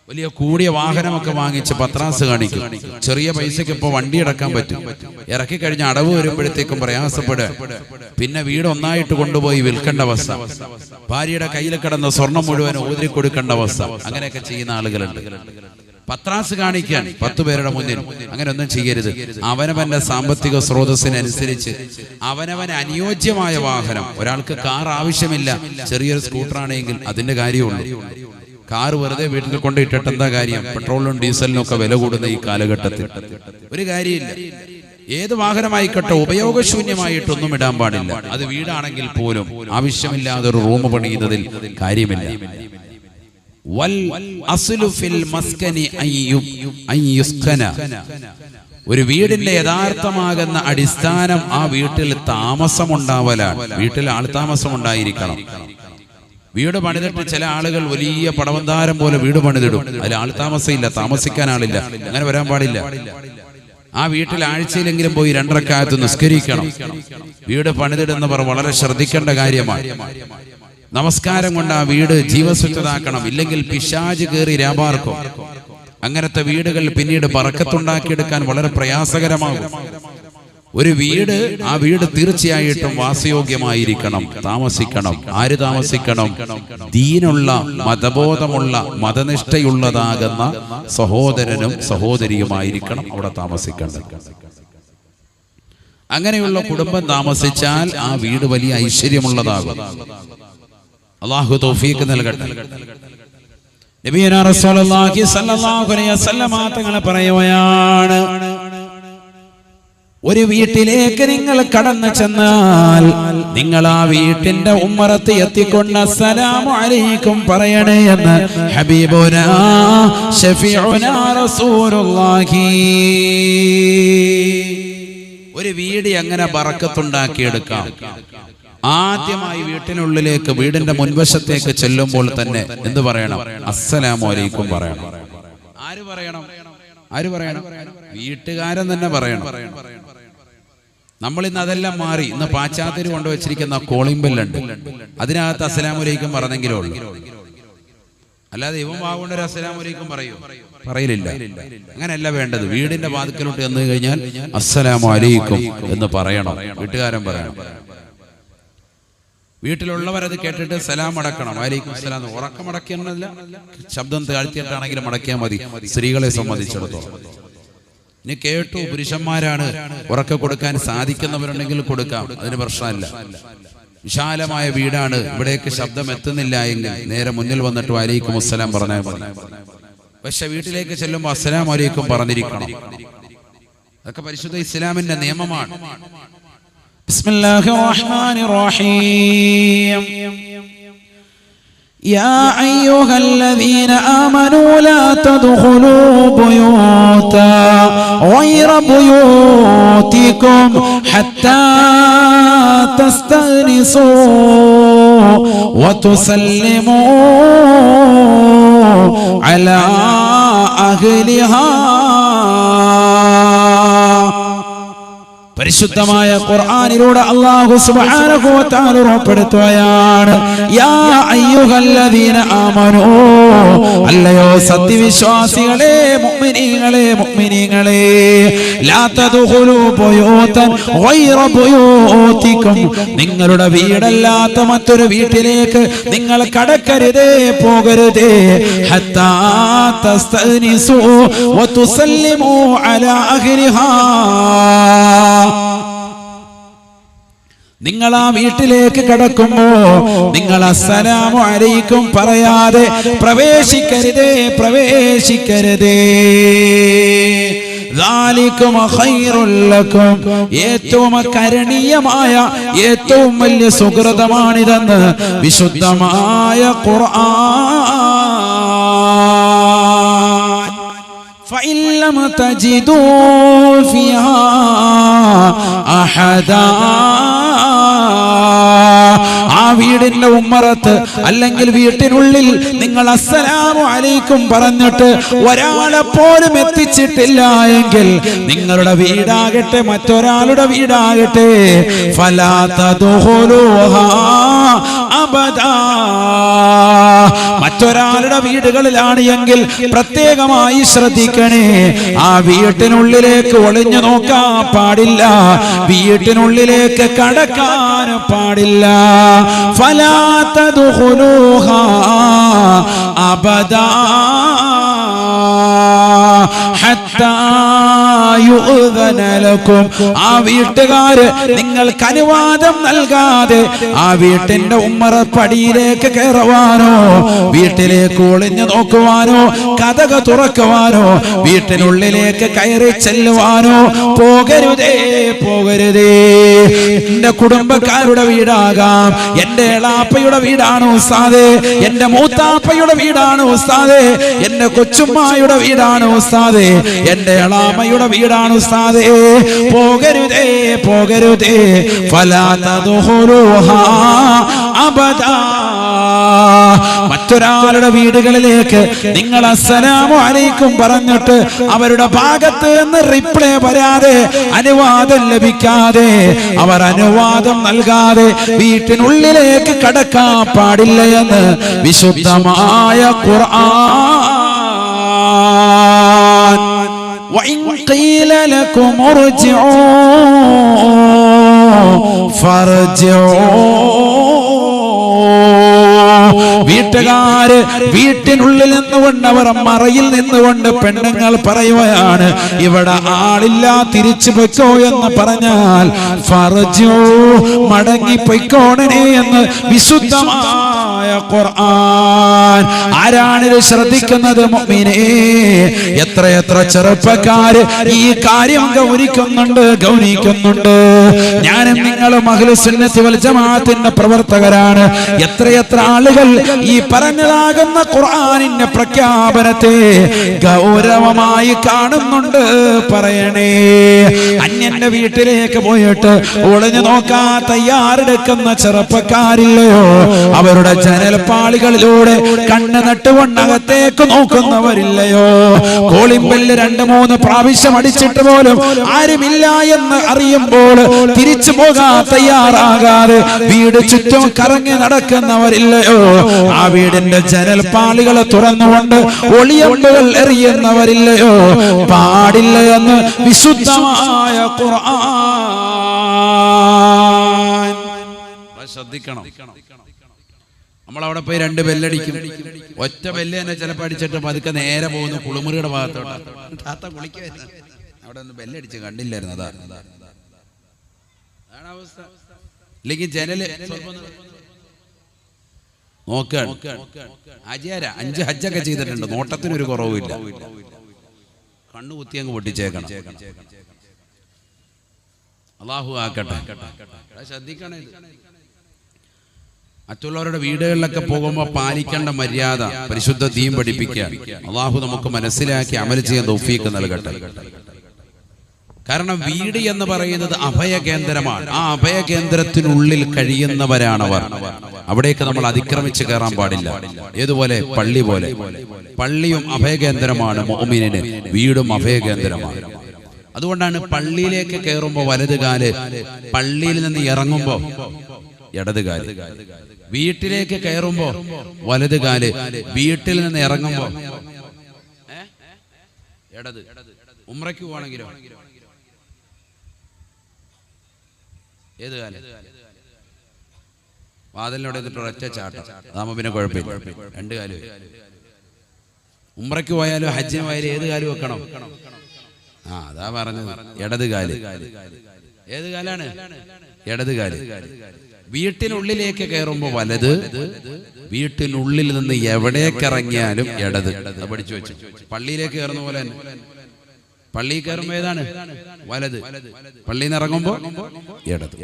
വലിയ കൂടിയ വാഹനമൊക്കെ വാങ്ങിച്ച് പത്രാസ് കാണിക്കും. ചെറിയ പൈസക്ക് ഇപ്പോൾ വണ്ടി അടക്കാൻ പറ്റും. ഇറക്കി കഴിഞ്ഞ അടവ് വരുമ്പോഴത്തേക്കും പ്രയാസപ്പെടുക. പിന്നെ വീട് ഒന്നായിട്ട് കൊണ്ടുപോയി വിൽക്കേണ്ട അവസ്ഥ, ഭാര്യയുടെ കയ്യിൽ കിടന്ന സ്വർണം മുഴുവൻ ഊതിരി കൊടുക്കേണ്ട അവസ്ഥ, അങ്ങനെയൊക്കെ ചെയ്യുന്ന ആളുകളുണ്ട്. പത്രാസ് കാണിക്കാൻ 10 പേരുടെ മുന്നിൽ അങ്ങനെ ഒന്നും ചെയ്യരുത്. അവനവന്റെ സാമ്പത്തിക സ്രോതസ്സിനനുസരിച്ച് അവനവന് അനുയോജ്യമായ വാഹനം. ഒരാൾക്ക് കാർ ആവശ്യമില്ല, ചെറിയൊരു സ്കൂട്ടറാണെങ്കിൽ അതിന്റെ കാര്യമുള്ളൂ. കാർ വെറുതെ വീട്ടിൽ കൊണ്ടിട്ടിട്ട് എന്താ കാര്യം? പെട്രോളിനും ഡീസലിനും ഒക്കെ വില കൂടുന്ന ഈ കാലഘട്ടത്തിൽ ഒരു കാര്യമില്ല. ഏത് വാഹനമായിക്കോട്ടെ ഉപയോഗശൂന്യമായിട്ടൊന്നും ഇടാൻ പാടില്ല. അത് വീടാണെങ്കിൽ പോലും ആവശ്യമില്ലാതെ ഒരു റൂം പണിയുന്നതിൽ കാര്യമില്ല. ഒരു വീടിന്റെ യഥാർത്ഥമാകുന്ന അടിസ്ഥാനം ആ വീട്ടിൽ താമസമുണ്ടാവലാണ്. വീട്ടിൽ ആൾതാമസം ഉണ്ടായിരിക്കണം. വീട് പണിതിട്ട് ചില ആളുകൾ വലിയ പടവന്താരം പോലെ വീട് പണിതിടും, അതിൽ ആൾതാമസം ഇല്ല, താമസിക്കാൻ ആളില്ല. അങ്ങനെ വരാൻ പാടില്ല. ആ വീട്ടിൽ ആഴ്ചയിലെങ്കിലും പോയി 2 റക്അത്ത് നിസ്കരിക്കണം. വീട് പണിതിടുന്നവർ വളരെ ശ്രദ്ധിക്കേണ്ട കാര്യമാണ്. നമസ്കാരം കൊണ്ട് ആ വീട് ജീവസ്വച്ഛതാക്കണം, ഇല്ലെങ്കിൽ പിശാച് കയറി രാപാർക്കും. അങ്ങനത്തെ വീടുകൾ പിന്നീട് ബറക്കത്തുണ്ടാക്കിയെടുക്കാൻ വളരെ പ്രയാസകരമാകും. ഒരു വീട്, ആ വീട് തീർച്ചയായിട്ടും വാസയോഗ്യമായിരിക്കണം, താമസിക്കണം. ആര് താമസിക്കണം? ദീനുള്ള, മതബോധമുള്ള, മതനിഷ്ഠയുള്ളതാകുന്ന സഹോദരനും സഹോദരിയുമായിരിക്കണം അവിടെ താമസിക്കേണ്ടത്. അങ്ങനെയുള്ള കുടുംബം താമസിച്ചാൽ ആ വീട് വലിയ ഐശ്വര്യമുള്ളതാകും. അല്ലാഹു തൗഫീഖ് നൽകട്ടെ. നബിയുനാ റസൂലുള്ളാഹി സ്വല്ലല്ലാഹു അലൈഹി വസല്ലം തങ്ങൾ പറയുകയാണ്, ഒരു വീട്ടിലേക്ക് നിങ്ങൾ കടന്നു ചെന്നാൽ നിങ്ങൾ ആ വീട്ടിന്റെ ഉമ്മറത്ത് എത്തിക്കൊണ്ട് അസ്സലാമു അലൈക്കും പറയണേ എന്ന് ഹബീബുനാ ശഫീഉനാ റസൂലുള്ളാഹി. ഒരു വീട് എങ്ങനെ ബറക്കത്തുണ്ടാക്കിയെടുക്കാം? ആദ്യമായി വീട്ടിനുള്ളിലേക്ക്, വീടിന്റെ മുൻവശത്തേക്ക് ചെല്ലുമ്പോൾ തന്നെ എന്ത് പറയണം? അസ്സലാമു അലൈക്കും പറയണം. ആര് പറയണം? ആര് പറയണം? വീട്ടുകാരൻ തന്നെ പറയണം. നമ്മൾ ഇന്ന് അതെല്ലാം മാറി. ഇന്ന് പാശ്ചാത്യര് കൊണ്ടുവച്ചിരിക്കുന്ന കോളിംഗ് ബെല്ലുണ്ട്, അതിനകത്ത് അസ്സലാമു അലൈക്കും പറഞ്ഞെങ്കിലേ ഉള്ളൂ. അല്ലാതെ ഇവൻ വാഗുകൊണ്ട് ഒരു അസ്സലാമു അലൈക്കും പറയലില്ല. അങ്ങനെയല്ല വേണ്ടത്. വീടിന്റെ വാതിക്കലോട്ട് ചെന്ന് കഴിഞ്ഞാൽ അസ്സലാമു അലൈക്കും എന്ന് പറയണം, വീട്ടുകാരൻ പറയണം. വീട്ടിലുള്ളവരത് കേട്ടിട്ട് സലാം അടക്കണം. വലൈക്കും സലാം. ഉറക്കമടക്കിയെന്നല്ല, ശബ്ദം താഴ്ത്തിയിട്ടാണെങ്കിലും അടക്കിയാൽ മതി, സ്ത്രീകളെ സംബന്ധിച്ചിടത്തോളം. ഇനി കേട്ടു, പുരുഷന്മാരാണ്, ഉറക്കം കൊടുക്കാൻ സാധിക്കുന്നവരുണ്ടെങ്കിൽ കൊടുക്കാം, അതിന് പ്രശ്നമില്ല. വിശാലമായ വീടാണ്, ഇവിടേക്ക് ശബ്ദം എത്തുന്നില്ല എങ്കിൽ നേരെ മുന്നിൽ വന്നിട്ട് വലൈക്കും അസ്സലാം പറഞ്ഞാൽ മതി. പക്ഷെ വീട്ടിലേക്ക് ചെല്ലുമ്പോൾ അസ്സലാമു അലൈക്കും പറഞ്ഞിരിക്കണം. അതൊക്കെ പരിശുദ്ധ ഇസ്ലാമിന്റെ നിയമമാണ്. ബിസ്മില്ലാഹിർ റഹ്മാനിർ റഹീം. يا أيها الذين آمنوا لا تدخلوا بيوتا غير بيوتكم حتى تستأنسوا وتسلموا على أهلها. പരിശുദ്ധമായ ഖുർആനിലൂടെ അല്ലാഹു സുബ്ഹാനഹു വ തആല ഉറപ്പെടുത്തുകയാണ് യാ അയ്യുഹല്ലദീന ആമനൂ അല്ലയോ സത്യവിശ്വാസികളെ മുഅ്മിനീങ്ങളെ ലാ തദ്ഖുലൂ ബുയൂതൻ ഗൈറ ബുയൂതികും നിങ്ങളുടെ വീടല്ലാത്ത മറ്റൊരു വീട്ടിലേക്ക് നിങ്ങൾ കടക്കരുതേ പോകരുതേ ഹത്താ തസ്തനിസു വ തുസല്ലിമു അലാ അഹ്ലിഹാ നിങ്ങൾ ആ വീട്ടിലേക്ക് കടക്കുമ്പോ നിങ്ങൾ അസ്സലാമു അലൈക്കും പറയാതെ പ്രവേശിക്കരുതേ ദാലികും ഖൈറുൽ ലക്കും ഏറ്റവും കരണീയമായ ഏറ്റവും വലിയ സുകൃതമാണിതെന്ന് വിശുദ്ധമായ ഖുർആൻ فإن لم تجدوا فيها أحدا ആ വീടിന്റെ ഉമ്മറത്ത് അല്ലെങ്കിൽ വീട്ടിനുള്ളിൽ നിങ്ങൾ അസ്സലാമു അലൈക്കും പറഞ്ഞിട്ട് ഒരാളെ പോലും എത്തിച്ചിട്ടില്ല എങ്കിൽ നിങ്ങളുടെ വീടാകട്ടെ മറ്റൊരാളുടെ വീടാകട്ടെ ഫലാ തദ്ഖുലൂഹാ അബദാ മറ്റൊരാളുടെ വീടുകളിലാണ് എങ്കിൽ പ്രത്യേകമായി ശ്രദ്ധിക്കണേ ആ വീട്ടിനുള്ളിലേക്ക് ഒളിഞ്ഞു നോക്കാൻ പാടില്ല വീട്ടിനുള്ളിലേക്ക് കടക്കാൻ പാടില്ല ഫലാ തദ്ഖുലൂഹാ അബദാ ഹത്താ യുഅ്ദന ലക്കും ആ വീട്ടുകാര് നിങ്ങൾക്ക് അനുവാദം നൽകാതെ ആ വീട്ടിന്റെ ഉമ്മറപ്പടിയിലേക്ക് കയറുവാനോ വീട്ടിലേക്ക് ഒളിഞ്ഞു നോക്കുവാനോ കതക് തുറക്കുവാനോ വീട്ടിനുള്ളിലേക്ക് കയറി ചെല്ലുവാനോ പോകരുതേ എന്റെ കുടുംബക്കാരുടെ വീടാകാം എന്റെ എളാപ്പയുടെ വീടാണ് ഉസ്താദേ എന്റെ മൂത്താപ്പയുടെ വീടാണ് ഉസ്താദേ എന്റെ കൊച്ചുമ്മായുടെ വീടാണ് ഉസ്താദേ എന്റെ എളാമയുടെ വീടാണ് ഉസ്താദേ പോകരുതേ ഫലാ തദ്ഖുലൂഹാ അബദാ മറ്റൊരാളുടെ വീടുകളിലേക്ക് നിങ്ങൾ അസ്സലാമു അലൈക്കും പറഞ്ഞിട്ട് അവരുടെ ഭാഗത്ത് നിന്ന് റിപ്ലൈ വരാതെ അനുവാദം ലഭിക്കാതെ അവർ അനുവാദം നൽകാതെ വീട്ടിനുള്ളിലേക്ക് കടക്കാൻ പാടില്ല എന്ന് വിശുദ്ധമായ ഖുർആൻ വഇൻ ഖീല ലകും ഉർജിഊ ഫർജിഊ വീട്ടുകാര് വീട്ടിനുള്ളിൽ നിന്നുകൊണ്ട് അവർ മറയിൽ നിന്നുകൊണ്ട് പെണ്ണുങ്ങൾ പറയുകയാണ് ഇവിടെ ആളില്ല തിരിച്ചു പൊയ്ക്കോ എന്ന് പറഞ്ഞാൽ ഫർജു മടങ്ങി പൊയ്ക്കോണേ എന്ന് വിശുദ്ധമായ ഖുർആൻ ആരാണിത് ശ്രദ്ധിക്കുന്നത് മുഅ്മിനേ എത്രയെത്ര ചെറുപ്പക്കാര് ഈ കാര്യം ഗൗനിക്കുന്നുണ്ട് ഞാനും നിങ്ങളും അഹ്ലുസ് സുന്നത്തി വൽ ജമാഅത്തിന്റെ പ്രവർത്തകരാണ് എത്രയെത്ര ആളുകൾ ഈ പറഞ്ഞതാകുന്ന ഖുർആനിന്റെ പ്രഖ്യാപനത്തെ ഗൗരവമായി കാണുന്നുണ്ട് പറയണേ അന്യന്റെ വീട്ടിലേക്ക് പോയിട്ട് ഒളിഞ്ഞു നോക്കാൻ തയ്യാറെടുക്കുന്ന ചെറുപ്പക്കാരില്ലയോ അവരുടെ ജനൽപ്പാളികളിലൂടെ കണ്ണ് നട്ടുകൊണ്ടകത്തേക്ക് നോക്കുന്നവരില്ലയോ കോളിംഗ് ബെല്ല് 2-3 പ്രാവശ്യം അടിച്ചിട്ട് പോലും ആരുമില്ല എന്ന് അറിയുമ്പോൾ തിരിച്ചു പോകാൻ തയ്യാറാകാതെ വീട് ചുറ്റും കറങ്ങി നടക്കുന്നവരില്ലയോ ആ വീടിന്റെ ജനൽപ്പാളികൾ തുറന്നുകൊണ്ട് ഒളിയമ്പുകൾ എറിയുന്നവരില്ലയോ പാടില്ല എന്ന് വിശുദ്ധമായ ഖുർആൻ ശ്രദ്ധിക്കണം നമ്മളവിടെ പോയി 2 ബെല്ലടിക്കും ഒറ്റ ബെല്ല് തന്നെ ചിലപ്പോൾ അടിച്ചിട്ട് പതുക്കെ നേരെ പോകുന്നു കുളിമുറിയുടെ ഭാഗത്തോട്ട് അവിടെ ഒന്ന് ബെല്ലടിച്ച് കണ്ടില്ലായിരുന്നു അതാണ് അവസ്ഥ ഇല്ലെങ്കിൽ ജനല് നോക്കാൻ അജിയാര 5 ഹജ്ജൊക്കെ ചെയ്തിട്ടുണ്ട് നോട്ടത്തിനൊരു കുറവുമില്ല കണ്ണു കുത്തി അങ്ങ് പൊട്ടിച്ചേക്കണം അല്ലാഹു ആക്കട്ടെ ശ്രദ്ധിക്കണേ മറ്റുള്ളവരുടെ വീടുകളിലൊക്കെ പോകുമ്പോൾ പാലിക്കേണ്ട മര്യാദ പരിശുദ്ധ ദീൻ പഠിപ്പിക്കുക അല്ലാഹു നമുക്ക് മനസ്സിലാക്കി അമൽ ചെയ്യാൻ തൗഫീഖ് നൽകട്ടെ കാരണം വീട് എന്ന് പറയുന്നത് അഭയകേന്ദ്രമാണ് ആ അഭയകേന്ദ്രത്തിനുള്ളിൽ കഴിയുന്നവരാണവർ അവിടേക്ക് നമ്മൾ അതിക്രമിച്ച് കയറാൻ പാടില്ല ഏതുപോലെ പള്ളി പോലെ പള്ളിയും അഭയകേന്ദ്രമാണ് മുഅ്മിനിന് വീടും അഭയകേന്ദ്രമാണ് അതുകൊണ്ടാണ് പള്ളിയിലേക്ക് കയറുമ്പോൾ വലത് കാല്, പള്ളിയിൽ നിന്ന് ഇറങ്ങുമ്പോൾ ഇടത് കാല്, വീട്ടിലേക്ക് കയറുമ്പോൾ വലത് കാല്, വീട്ടിൽ നിന്ന് ഇറങ്ങുമ്പോൾ ഇടത്. ഉംറയ്ക്ക് പോവാണെങ്കിലോ ഏത് കാല്? വാതിലിനോട് ഒറ്റ ചാട്ടം, അതാകുമ്പോ പിന്നെ കുഴപ്പമില്ല, രണ്ട് കാല്. ഉംറയ്ക്ക് പോയാലും ഹജ്ജിന് പോയാലും ഏത് കാല് വെക്കണം? അതാ പറഞ്ഞത്, ഇടത് കാല്. ഏത് കാലാണ്? ഇടത് കാല്. വീട്ടിനുള്ളിലേക്ക് കയറുമ്പോ വലത്, വീട്ടിനുള്ളിൽ നിന്ന് എവിടേക്ക് ഇറങ്ങിയാലും ഇടത്. അത് പഠിച്ചു വെച്ചു. പള്ളിയിലേക്ക് കയറുന്ന പോലെ തന്നെ പള്ളിയിൽ കയറുമ്പോ ഏതാണ്? വലത്. പള്ളിയിൽ നിന്ന് ഇറങ്ങുമ്പോ ഇടത്.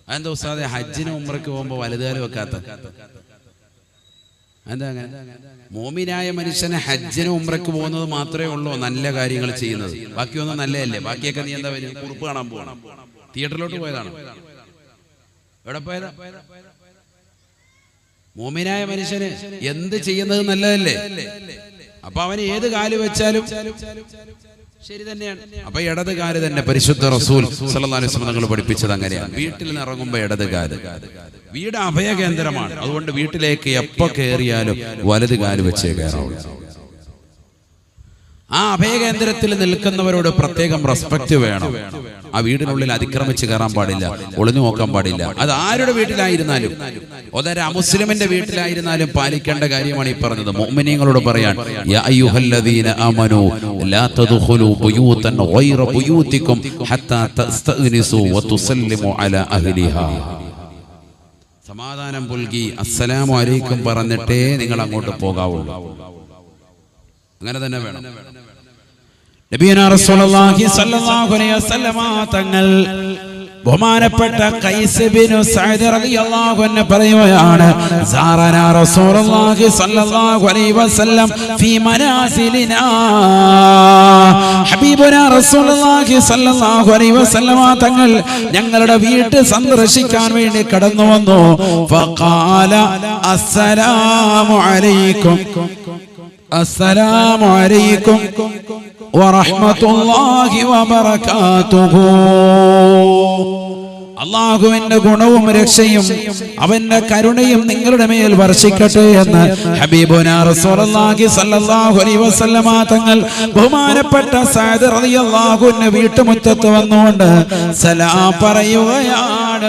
അതെന്താ ഉസ്താദേ ഹജ്ജിന് ഉംറയ്ക്ക് പോകുമ്പോ വലതുകാലം വെക്കാത്ത? എന്താ അങ്ങനെ? മോമിനായ മനുഷ്യന് ഹജ്ജിന് ഉംറയ്ക്ക് പോകുന്നത് മാത്രമേ ഉള്ളൂ നല്ല കാര്യങ്ങൾ ചെയ്യുന്നത്. ബാക്കിയൊന്നും നല്ലതല്ലേ? ബാക്കിയൊക്കെ നീ എന്താ വരും? കുറിപ്പ് കാണാൻ പോകണം. തിയേറ്ററിലോട്ട് പോയതാണ്. എവിടെ പോയതാ? മോമിനായ മനുഷ്യന് എന്ത് ചെയ്യുന്നത് നല്ലതല്ലേ? അപ്പൊ അവന് ഏത് കാല് വെച്ചാലും ശരി തന്നെയാണ്. അപ്പൊ ഇടത് കാല് തന്നെ പരിശുദ്ധ റസൂൽ സല്ലല്ലാഹു അലൈഹി വസല്ലം തങ്ങൾ പഠിപ്പിച്ചത് അങ്ങനെയാണ്. വീട്ടിൽ നിന്ന് ഇറങ്ങുമ്പോ ഇടത് കാല്. വീട് അഭയകേന്ദ്രമാണ്. അതുകൊണ്ട് വീട്ടിലേക്ക് എപ്പോ കയറിയാലും വലത് കാല് വെച്ചേ കയറാവുള്ളൂ. ആ അഭയകേന്ദ്രത്തിൽ നിൽക്കുന്നവരോട് പ്രത്യേകം റെസ്പെക്ട് വേണം. ആ വീടിനുള്ളിൽ അതിക്രമിച്ച് കയറാൻ പാടില്ല, ഒളിഞ്ഞു നോക്കാൻ പാടില്ല. അത് ആരുടെ വീട്ടിലായിരുന്നാലും, അതൊരു അമുസ്ലിമിന്റെ വീട്ടിലായിരുന്നാലും പാലിക്കേണ്ട കാര്യമാണ് ഈ പറഞ്ഞത്. മുഅ്മിനീങ്ങളോട് പറയാൻ, യാ അയ്യുഹല്ലദീന ആമനൂ ലാ തദ്ഖുലൂ ബുയൂതൻ ഗൈറ ബുയൂതികും ഹത്താ തസ്തഅ്നിസൂ വതുസല്ലിമു അലാ അഹ്ലിഹാ. സമാധാനം പുൽകി അസ്സലാമു അലൈക്കും പറഞ്ഞിട്ടേ നിങ്ങൾ അങ്ങോട്ട് പോകാവുള്ളൂ. അങ്ങനെ തന്നെ വേണം. നബിയുനാ റസൂലുള്ളാഹി സ്വല്ലല്ലാഹു അലൈഹി വസല്ലമ തങ്ങൾ ബഹുമാനപ്പെട്ട ഖൈസ് ബിനു സഅദ് റളിയല്ലാഹു അൻഹു പറയുകയാണ്, സാറനാ റസൂലുള്ളാഹി സ്വല്ലല്ലാഹു അലൈഹി വസല്ലം ഫീ മനാസിലിനാ. ഹബീബുനാ റസൂലുള്ളാഹി സ്വല്ലല്ലാഹു അലൈഹി വസല്ലമ തങ്ങൾ ഞങ്ങളുടെ വീട് സന്ദർശിക്കാൻ വേണ്ടി കടന്നു വന്നു. ഫഖാല അസ്സലാമു അലൈക്കും, അസ്സലാമു അലൈക്കും വറഹ്മത്തുള്ളാഹി വബറകാതുഹു. അല്ലാഹുവിന്റെ ഗുണവും രക്ഷയും അവന്റെ കരുണയും നിങ്ങളുടെ മേൽ വർഷിക്കട്ടെ എന്ന് ഹബീബുനാ റസൂലുള്ളാഹി സ്വല്ലല്ലാഹു അലൈഹി വസല്ലമ തങ്ങൾ ബഹുമാനപ്പെട്ട സഅദ് റളിയല്ലാഹു അൻഹു വീട്ടുമുറ്റത്ത് വന്നുകൊണ്ട് സലാം പറയുകയാണ്.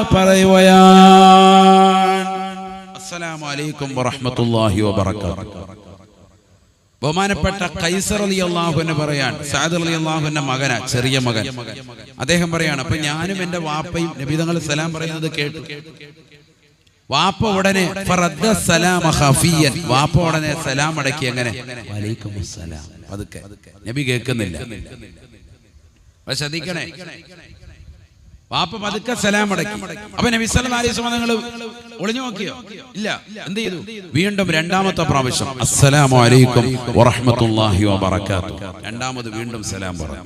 അസ്സലാമു അലൈക്കും വറഹ്മത്തുള്ളാഹി വബറകാതുഹു. ബഹുമാനപ്പെട്ട ഖൈസ് റളിയല്ലാഹു അൻഹു പറയാൻ, സഅദ് റളിയല്ലാഹു അൻഹു മകനാ, ചെറിയ മകൻ. അദ്ദേഹം പറയാണ്, അപ്പൊ ഞാനും എന്റെ വാപ്പയും നബി തങ്ങൾ സലാം പറയുന്നത് കേട്ടു. വാപ്പ ഉടനെ ഫറദ്ദ സലാമ ഖഫിയൻ, വാപ്പ ഉടനെ സലാം അടക്കി. എങ്ങനെ? വലൈക്കും അസ്സലാം. പതുക്കെ. നബി കേൾക്കുന്നില്ല. പക്ഷെ ശ്രദ്ധിക്കണേ, വാപ്പ പതുക്കെ സലാം അടക്കി. അപ്പൊ നബി സല്ലല്ലാഹു അലൈഹി വസല്ലം നിങ്ങൾ ഒളിഞ്ഞു നോക്കിയോ? ഇല്ല. എന്ത് ചെയ്തു? വീണ്ടും രണ്ടാമത്തെ പ്രാവശ്യം അസ്സലാമു അലൈക്കും വറഹ്മത്തുള്ളാഹി വബറകാതുഹു. രണ്ടാമത് വീണ്ടും സലാം പറഞ്ഞു.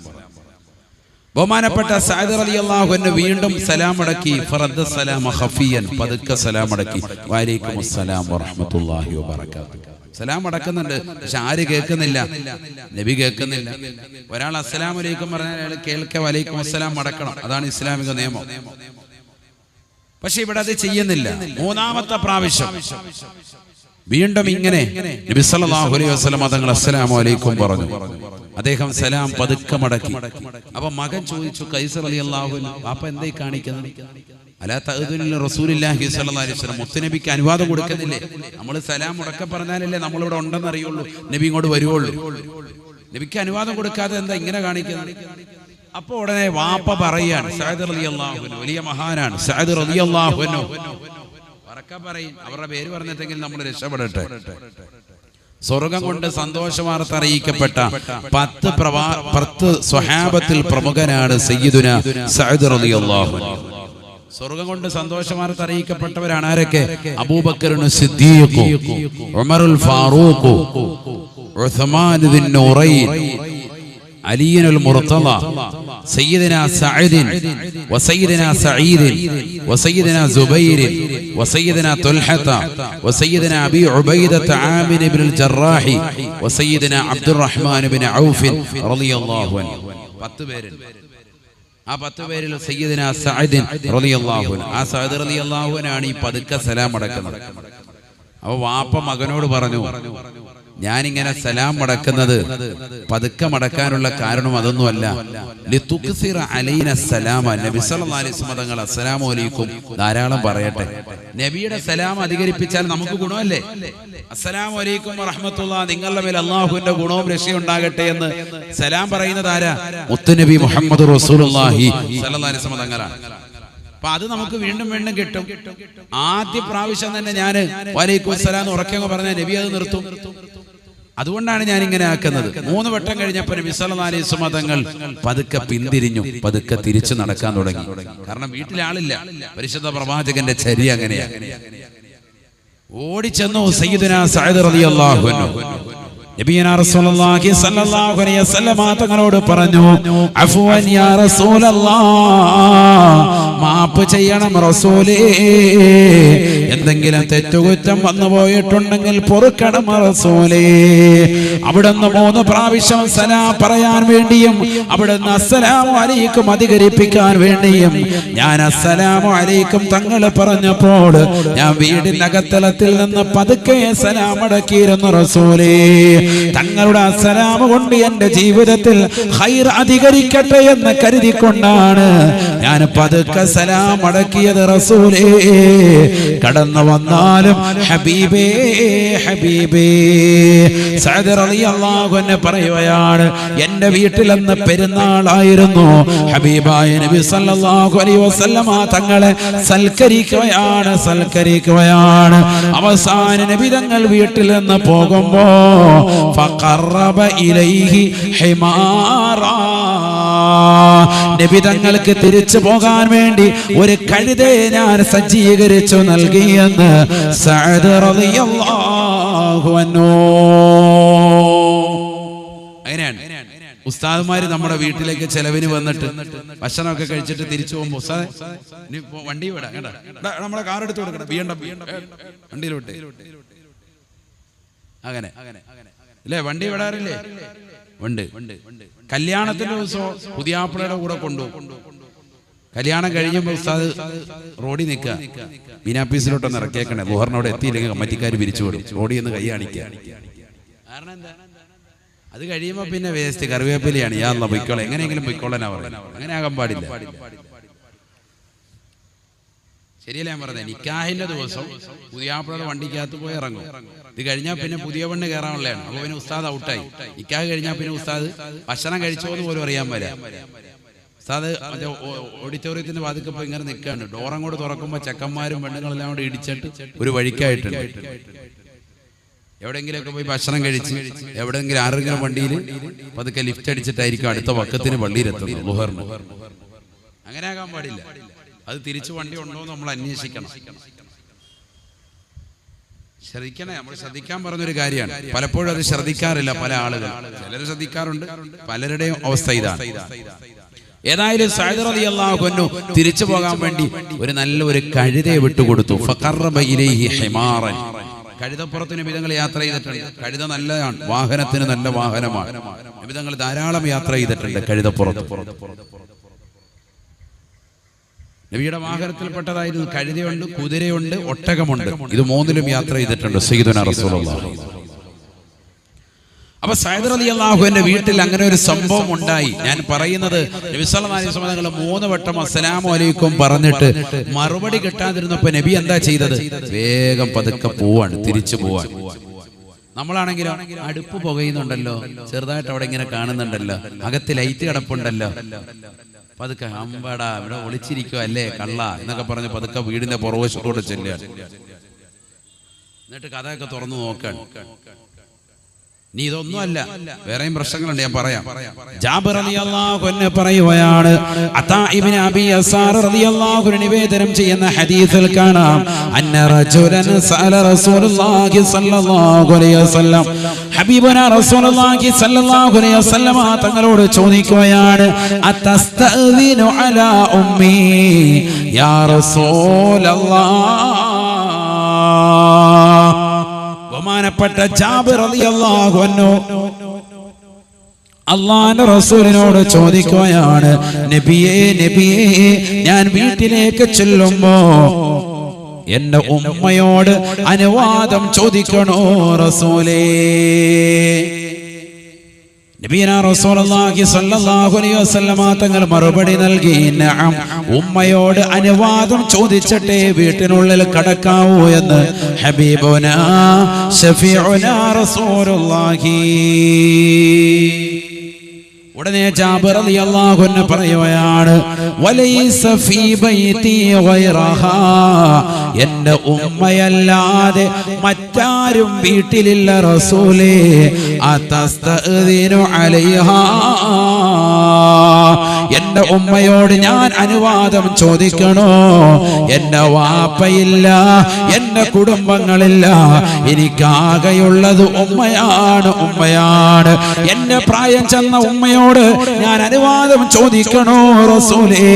ബഹുമാനപ്പെട്ട സഅദ് റളിയല്ലാഹു അൻഹു വീണ്ടും സലാം അടക്കി. ഫറദ്ദ സലാമ ഖഫിയൻ, പതുക്കെ സലാം അടക്കി. വഅലൈക്കും അസ്സലാം വറഹ്മത്തുള്ളാഹി വബറകാതുഹു. സലാം അടക്കുന്നുണ്ട്, പക്ഷെ ആര് കേൾക്കുന്നില്ല? നബി കേൾക്കുന്നില്ല. ഒരാൾ അസ്സലാമു അലൈക്കും പറഞ്ഞാൽ അയാൾ കേൾക്കെ വലൈക്കും അസ്സലാം അടക്കണം. അതാണ് ഇസ്ലാമിക നിയമം. പക്ഷെ ഇവിടെ അത് ചെയ്യുന്നില്ല. മൂന്നാമത്തെ പ്രാവശ്യം വീണ്ടും ഇങ്ങനെ നബി സല്ലല്ലാഹു അലൈഹി വസല്ലം തങ്ങൾ അസ്സലാമു അലൈക്കും പറഞ്ഞു. അദ്ദേഹം സലാം പതുക്കെ മടക്കി. അപ്പൊ മകൻ ചോദിച്ചു, ഖൈസ് റളിയല്ലാഹു അൻഹു, പാപ്പ എന്തായി കാണിക്കുന്നത്? അലാ തഅദുന റസൂലുള്ളാഹി സ്വല്ലല്ലാഹു അലൈഹി വസല്ലം, മുത്തുനബിക്ക് അനുവാദം കൊടുക്കുന്നില്ലേ? നമ്മൾ സലാം മുടക്ക പറഞ്ഞാലല്ലേ നമ്മളിവിടെ ഉണ്ടെന്ന് അറിയുള്ളൂ, നബി ഇങ്ങോട്ട് വരുവുള്ളൂ. നബിക്ക് അനുവാദം കൊടുക്കാതെ എന്താ ഇങ്ങനെ കാണിക്കുന്നത്? അപ്പൊ ഉടനെ വാപ്പ പറയാണ്, സഅദ് റളിയല്ലാഹു അൻഹു വലിയ മഹാനാണ്, സഅദ് റളിയല്ലാഹു അൻഹു പറക്ക പറയും. അവരുടെ പേര് പറഞ്ഞിട്ടെങ്കിൽ നമ്മൾ രക്ഷപ്പെടട്ടെ. സ്വർഗം കൊണ്ട് സന്തോഷവാർത്ത അറിയിക്കപ്പെട്ട 10 സ്വഹാബത്തിൽ പ്രമുഖനാണ് സയ്യിദുനാ സഅദ് റളിയല്ലാഹു അൻഹു. സ്വർഗം കൊണ്ട് സന്തോഷവാർത്ത അറിയിക്കപ്പെട്ടവരാണ് ആരൊക്കെ? അബൂബക്കർ സിദ്ദീഖ്, ഉമറുൽ ഫാറൂഖ്, ഉസ്മാൻ ബിൻ നൂറൈൻ, علي المرتضى، سيدنا سعد وسيدنا سعيد وسيدنا زبير وسيدنا طلحة وسيدنا أبي عبيدة عامر بن الجراح وسيدنا عبد الرحمن بن عوف رضي الله عنه. 10 പേരുണ്ട്. ആ 10 പേരിൽ സയ്യിദുനാ സഅദ് റളിയല്ലാഹു അൻഹു, ആ സഅദ് റളിയല്ലാഹു അൻഹുവാണ് ഈ പതുക്കെ സലാം അടക്കുന്നത്. അപ്പോൾ വാപ്പ മകനോട് പറഞ്ഞു, ഞാനിങ്ങനെ സലാം മടക്കുന്നത് പതുക്കെ മടക്കാനുള്ള കാരണം അതൊന്നുമല്ല, ലിതുക്സിറ അലൈന സലാമ, നബി സല്ലല്ലാഹു അലൈഹി വസല്ലം തങ്ങൾ അസ്സലാമു അലൈക്കും ധാരാളം പറയട്ടെ. നബിയുടെ സലാം അധികരിപ്പിച്ചാൽ നമുക്ക് ഗുണമല്ലേ? അസ്സലാമു അലൈക്കും വറഹ്മത്തുള്ളാഹി, നിങ്ങളുടെ മേൽ അല്ലാഹുവിന്റെ ഗുണവും രക്ഷയും ഉണ്ടാകട്ടെ എന്ന് സലാം പറയുന്നത് ആരാ? മുത്തുനബി മുഹമ്മദ് റസൂലുള്ളാഹി സല്ലല്ലാഹു അലൈഹി വസല്ലം തങ്ങളാണ്. അപ്പൊ അത് നമുക്ക് വീണ്ടും വീണ്ടും കിട്ടും. ആദ്യ പ്രാവശ്യം തന്നെ ഞാൻ വലൈക്കും അസ്സലാം എന്ന് ഉറക്കെ പറഞ്ഞ നബി അത് നിർത്തും. അതുകൊണ്ടാണ് ഞാൻ ഇങ്ങനെ ആക്കുന്നത്. 3 വട്ടം കഴിഞ്ഞപ്പോൾ നബി സല്ലല്ലാഹു അലൈഹി വസല്ലം തങ്ങൾ പതുക്കെ പിന്തിരിഞ്ഞു, പതുക്കെ തിരിച്ചു നടക്കാൻ തുടങ്ങി. കാരണം വീട്ടിൽ ആളില്ല. പരിശുദ്ധ പ്രവാചകന്റെ ചര്യ അങ്ങനെയാണ്. ഓടിച്ചെന്നു സയ്യിദുനാ സഅദ് റളിയല്ലാഹു അൻഹു നബിയനാ റസൂലുള്ളാഹി സ്വല്ലല്ലാഹു അലൈഹി വസല്ലം തങ്ങളോട് പറഞ്ഞു, അഫ്വൻ യാ റസൂലല്ലാഹ്, മാപ്പ് ചെയ്യണം റസൂലേ, എന്തെങ്കിലും തെറ്റുകുറ്റം വന്നു പോയിട്ടുണ്ടെങ്കിൽ പൊറുക്കണം റസൂലേ. അവിടുന്ന് 3 പ്രാവശ്യം സലാം പറയാൻ വേണ്ടിയും അവിടുന്ന് അസ്സലാമു അലൈക്കും അധികരിപ്പിക്കാൻ വേണ്ടിയും ഞാൻ അസ്സലാമു അലൈക്കും തങ്ങൾ പറഞ്ഞപ്പോൾ ഞാൻ വീടിനകത്തലത്തിൽ നിന്ന് പതുക്കെ സലാം അടക്കിയിരുന്നു റസൂലേ. തങ്ങളുടെ അസ്സലാമു കൊണ്ട് എന്റെ ജീവിതത്തിൽ ഖൈർ അധികരിക്കട്ടെ എന്ന് കരുതിക്കൊണ്ടാണ് ഞാൻ പതുക്കെ സലാം അടക്കിയത് റസൂലേ. കടന്നു വന്നാലും ഹബീബേ ഹബീബേ. സഅദ് റളിയല്ലാഹു അൻഹു പറയുകയാണ്, എന്റെ വീട്ടിൽ അന്ന് പെരുന്നാളായിരുന്നു. ഹബീബായ നബി സല്ലല്ലാഹു അലൈഹി വസല്ലമ തങ്ങളെ സൽക്കരിക്കുകയാണ്. അവസാന നബി തങ്ങൾ വീട്ടിൽ നിന്ന് പോകുമ്പോ ഫഖറബ ഇലൈഹി ഹിമാറാ, നബി തങ്ങൾക്ക് തിരിച്ചു പോകാൻ വേണ്ടി ഒരു കഴുതയെ ഞാൻ സജ്ജീകരിച്ചു നൽകിയെന്ന് സഅദ് റളിയല്ലാഹു അൻഹു. അങ്ങനെയാണ് ഉസ്താദുമാര് നമ്മുടെ വീട്ടിലേക്ക് ചെലവിന് വന്നിട്ട് ഭക്ഷണമൊക്കെ കഴിച്ചിട്ട് തിരിച്ചു പോകുമ്പോ, ഉസ്താദെ വണ്ടി വിടാം കേട്ടോ, നമ്മളെ കാർ എടുത്ത് കൊടുക്കണം, വണ്ടിയിലോട്ട് അങ്ങനെ അല്ലേ, വണ്ടി വിടാറില്ലേ? ഉണ്ട്. കല്യാണത്തിന്റെ ദിവസം പുതിയാപ്പിളയുടെ കൂടെ കൊണ്ടുപോകും. കല്യാണം കഴിയുമ്പോൾ ഉസ്താദ് റോഡിൽ നിൽക്കുക, ബീനാപ്പീസിലോട്ടൊന്ന് ഇറക്കിയേക്കണേ, ലുഹറിനോട് എത്തിയില്ലെങ്കിൽ കമ്മറ്റിക്കാർ പിരിച്ചു വിടും, റോഡിൽ നിന്ന് കൈ കാണിക്കുക. കാരണം എന്താ? അത് കഴിയുമ്പോ പിന്നെ വേസ്റ്റ് കറിവേപ്പിലയാണ്, യാ അല്ലാഹ് പൊയ്ക്കോളെ, എങ്ങനെയെങ്കിലും പൊയ്ക്കോളാനാ പറയുന്നത്. അങ്ങനെ ആകാൻ പാടില്ല. ശരിയല്ല ഞാൻ പറഞ്ഞത്. നിക്കാഹിന്റെ ദിവസം പുതിയാപ്പിളയുടെ വണ്ടിക്കകത്ത് പോയി ഇറങ്ങും. ഇത് കഴിഞ്ഞാൽ പിന്നെ പുതിയ പെണ്ണ് കയറാനുള്ളതാണ്. അപ്പൊ പിന്നെ ഉസ്താദ് ഔട്ടായി. നിക്കാഹ് കഴിഞ്ഞാൽ പിന്നെ ഉസ്താദ് ഭക്ഷണം കഴിച്ചോന്ന് പോലും അറിയാൻ വരാം. ഉസ്താദ് ഓഡിറ്റോറിയത്തിന്റെ വാതിക്കപ്പോ ഇങ്ങനെ നിൽക്കാണ്. ഡോറങ്ങോട്ട് തുറക്കുമ്പോ ചെക്കന്മാരും പെണ്ണുങ്ങളെല്ലാം കൂടെ ഇടിച്ചിട്ട് ഒരു വഴിക്കായിട്ടുണ്ട്. എവിടെയെങ്കിലുമൊക്കെ പോയി ഭക്ഷണം കഴിച്ച് എവിടെയെങ്കിലും ആരെങ്കിലും വണ്ടിയിൽ പതുക്കെ ലിഫ്റ്റ് അടിച്ചിട്ടായിരിക്കും അടുത്ത വക്കത്തിന് പള്ളിയിലെത്തുന്നത് ലുഹറിന്. അങ്ങനെ ആകാൻ പാടില്ല. അത് തിരിച്ചു വണ്ടി ഉണ്ടോ എന്ന് നമ്മൾ അന്വേഷിക്കണം. ശ്രദ്ധിക്കണേ, നമ്മൾ ശ്രദ്ധിക്കാൻ പറഞ്ഞൊരു കാര്യമാണ്. പലപ്പോഴും അത് ശ്രദ്ധിക്കാറില്ല പല ആളുകൾ. ചിലർ ശ്രദ്ധിക്കാറുണ്ട്, പലരുടെയും അവസ്ഥ ഇതാണ്. ഏതായാലും സഅദ് റളിയല്ലാഹു അൻഹു തിരിച്ചു പോകാൻ വേണ്ടി ഒരു കഴുതയെ വിട്ടുകൊടുത്തു. ഫഖറബ ഇലൈഹി ഹിമാറൻ, കഴുതപ്പുറത്ത് നബി തങ്ങൾ യാത്ര ചെയ്തിട്ടുണ്ട്. കഴുത നല്ലതാണ്, വാഹനത്തിന് നല്ല വാഹനമാണ്. നബി തങ്ങൾ ധാരാളം യാത്ര ചെയ്തിട്ടുണ്ട് കഴുതപ്പുറത്ത്. നബിയുടെ വാഹനത്തിൽപ്പെട്ടതായിരുന്നു കഴുതയുണ്ട്, കുതിരയുണ്ട്, ഒട്ടകമുണ്ട്. ഇത് 3ലും യാത്ര ചെയ്തിട്ടുണ്ട് സയ്യിദുനാ റസൂലുള്ളാഹി. അപ്പൊ സഅദ് റളിയല്ലാഹു അൻഹുവിന്റെ വീട്ടിൽ അങ്ങനെ ഒരു സംഭവം ഉണ്ടായി. ഞാൻ പറയുന്നത് നബി സല്ലല്ലാഹു അലൈഹി വസല്ലം തങ്ങൾ 3 വട്ടം അസ്സലാമു അലൈക്കും പറഞ്ഞിട്ട് മറുപടി കിട്ടാതിരുന്നപ്പോ നബി എന്താ ചെയ്തത്? വേഗം പതുക്കെ പോവാണ്, തിരിച്ചു പോവാൻ. നമ്മളാണെങ്കിലോ അടുപ്പ് പുകയുന്നുണ്ടല്ലോ, ചെറുതായിട്ട് അവിടെ ഇങ്ങനെ കാണുന്നുണ്ടല്ലോ, അകത്ത് ലൈറ്റ് കിടപ്പുണ്ടല്ലോ, പതുക്കെ അമ്പടാ ഇവിടെ ഒളിച്ചിരിക്കുക അല്ലേ കള്ള എന്നൊക്കെ പറഞ്ഞ് പതുക്കെ വീടിന്റെ പുറവശത്തോടെ ചെല്ലുകയാണ്. എന്നിട്ട് കഥയൊക്കെ തുറന്നു നോക്കാൻ. നീ ഇതൊന്നും അല്ല, വേറെയും പ്രശ്നങ്ങളുണ്ട്, ഞാൻ പറയാം. ജാബിർ റളിയല്ലാഹു അൻഹു പറയുകയാണ്, അതാ ഇബ്നു അബി യസാർ റളിയല്ലാഹു അൻഹു നിവേദനം ചെയ്യുന്ന ഹദീസിൽ കാണാം, അന്ന റജുലൻ സഅല റസൂലുള്ളാഹി സ്വല്ലല്ലാഹു അലൈഹി വസല്ലം, ഹബീബുനാ റസൂലുള്ളാഹി സ്വല്ലല്ലാഹു അലൈഹി വസല്ലം തങ്ങളോട് ചോദിക്കുകയാണ്, അതസ്തഅ്ദിനു അലാ ഉമ്മി യാ റസൂലല്ലാഹ്. ബഹുമാനപ്പെട്ട ജാബിർ റളിയല്ലാഹു അൻഹു അള്ളാന്റെ റസൂലിനോട് ചോദിക്കുകയാണ്, നബിയേ നബിയേ, ഞാൻ വീട്ടിലേക്ക് ചെല്ലുമ്പോ എന്റെ ഉമ്മയോട് അനുവാദം ചോദിക്കണോ റസൂലേ? നബിയനാ റസൂലുള്ളാഹി സ്വല്ലല്ലാഹു അലൈഹി വസല്ലമ തങ്ങൾ മറുപടി നൽകി, നഅം, ഉമ്മയോട് അനുവാദം ചോദിച്ചിട്ടേ വീട്ടിനുള്ളിൽ കടക്കാവൂ എന്ന് ഹബീബുനാ ശഫീഉനാ റസൂലുള്ളാഹി. ഉടനെ ജാബിർ റളിയല്ലാഹു അൻഹു പറയുകയാണ്, വലൈസ ഫീ ബൈതി ഗൈറഹാ, എന്റെ ഉമ്മയല്ലാതെ മറ്റാരും വീട്ടിലില്ല റസൂലേ, അതസ്തഅ്ദിനു അലൈഹാ, എന്റെ ഉമ്മയോട് ഞാൻ അനുവാദം ചോദിക്കണോ? എന്റെ വാപ്പയില്ല, എന്റെ കുടുംബങ്ങളില്ല, എനിക്കാകെയുള്ളത് ഉമ്മയാണ്, ഉമ്മയാണ്. എന്റെ പ്രായം ചെന്ന ഉമ്മയോട് ഞാൻ അനുവാദം ചോദിക്കണോ റസൂലേ?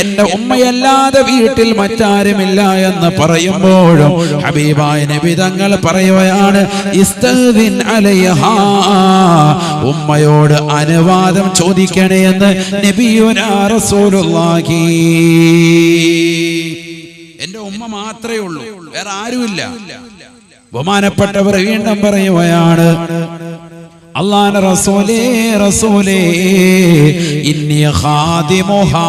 എന്റെ ഉമ്മയല്ലാതെ വീട്ടിൽ മറ്റാരുമില്ല എന്ന് പറയുമ്പോഴും ഹബീബായ നബി തങ്ങൾ പറയുകയാണ്, ഇസ്തഗ്ദിൻ അലൈഹാ, ഉമ്മയോട് അനുവാദം ചോദിക്കണേ എന്ന് നബിയുനാ റസൂലുള്ളാഹി. എന്റെ ഉമ്മ മാത്രമേ ഉള്ളൂ, വേറെ ആരുമില്ല. ബഹുമാനപ്പെട്ടവർ വീണ്ടും പറയുകയാണ്, അല്ലാഹുവിന്റെ റസൂലേ റസൂലേ, ഇന്നി ഖാദിമുഹാ,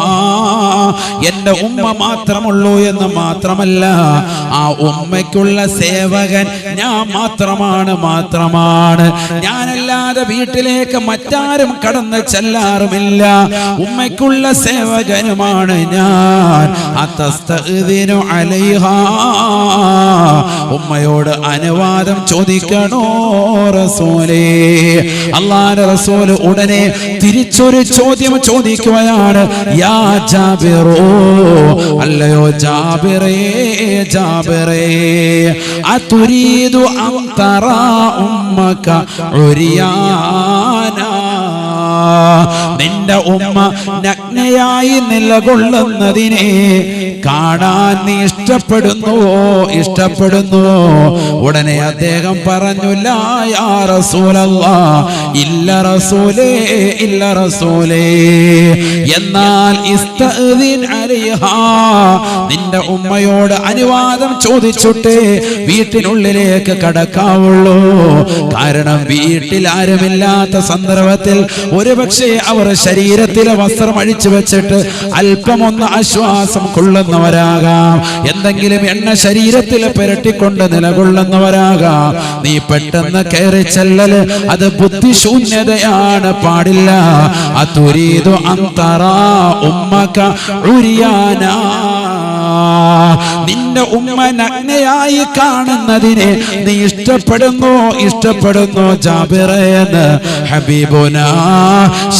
എന്റെ ഉമ്മ മാത്രമുള്ളൂ എന്ന് മാത്രമല്ല, ആ ഉമ്മയ്ക്കുള്ള സേവകൻ ഞാൻ മാത്രമാണ്. ഞാനല്ലാതെ വീട്ടിലേക്ക് മറ്റാരും കടന്ന് ചെല്ലാറുമില്ല, ഉമ്മയ്ക്കുള്ള സേവകനുമാണ് ഞാൻ. അതസ്തഅ്ദിനു അലൈഹാ, ഉമ്മയോട് അനുവാദം ചോദിക്കണോ റസൂലേ? അല്ലാഹുവിന്റെ റസൂൽ ഉടനെ തിരിച്ചൊരു ചോദ്യം ചോദിക്കുകയാണ്, യാ ജാബിറോ, അല്ലയോ ജാബിറേ ജാബിറേ, അതുരീദു അൻ തറാ ഉമ്മക ഉരിയാന, നിന്റെ ഉമ്മ നഗ്നയായി നിലകൊള്ളുന്നതിനെ കാണാൻ നീ ഇഷ്ടപ്പെടുന്നുവോ? ഉടനെ അദ്ദേഹം പറഞ്ഞു, ലാ യാ റസൂലല്ലാഹ്, ഇല്ല റസൂലേ, ഇല്ല റസൂലേ. എന്നാൽ ഇസ്തഅ്ദിൻ അലൈഹാ, നിന്റെ ഉമ്മയോട് അനുവാദം ചോദിച്ചിട്ടേ വീട്ടിനുള്ളിലേക്ക് കടക്കാവുള്ളൂ. കാരണം വീട്ടിൽ ആരുമില്ലാത്ത സന്ദർഭത്തിൽ ഒരുപക്ഷെ അവർ ശരീരത്തിലെ വസ്ത്രം അഴിച്ചു വെച്ചിട്ട് അല്പമൊന്ന് ആശ്വാസം കൊള്ളുന്നവരാകാം, എന്തെങ്കിലും എണ്ണ ശരീരത്തിൽ പുരട്ടിക്കൊണ്ട് നിലകൊള്ളുന്നവരാകാം. നീ പെട്ടെന്ന് കയറി ചെല്ലല് അത് ബുദ്ധിശൂന്യതയാണ്, പാടില്ല. അതുരീദു അൻ തറാ ഉമ്മക ഉരിയാന, നിന്റെ ഉമ്മ നഗ്നയായി കാണുന്നതിനെ നീ ഇഷ്ടപ്പെടുന്നു ജാബിറേ എന്ന് ഹബീബുനാ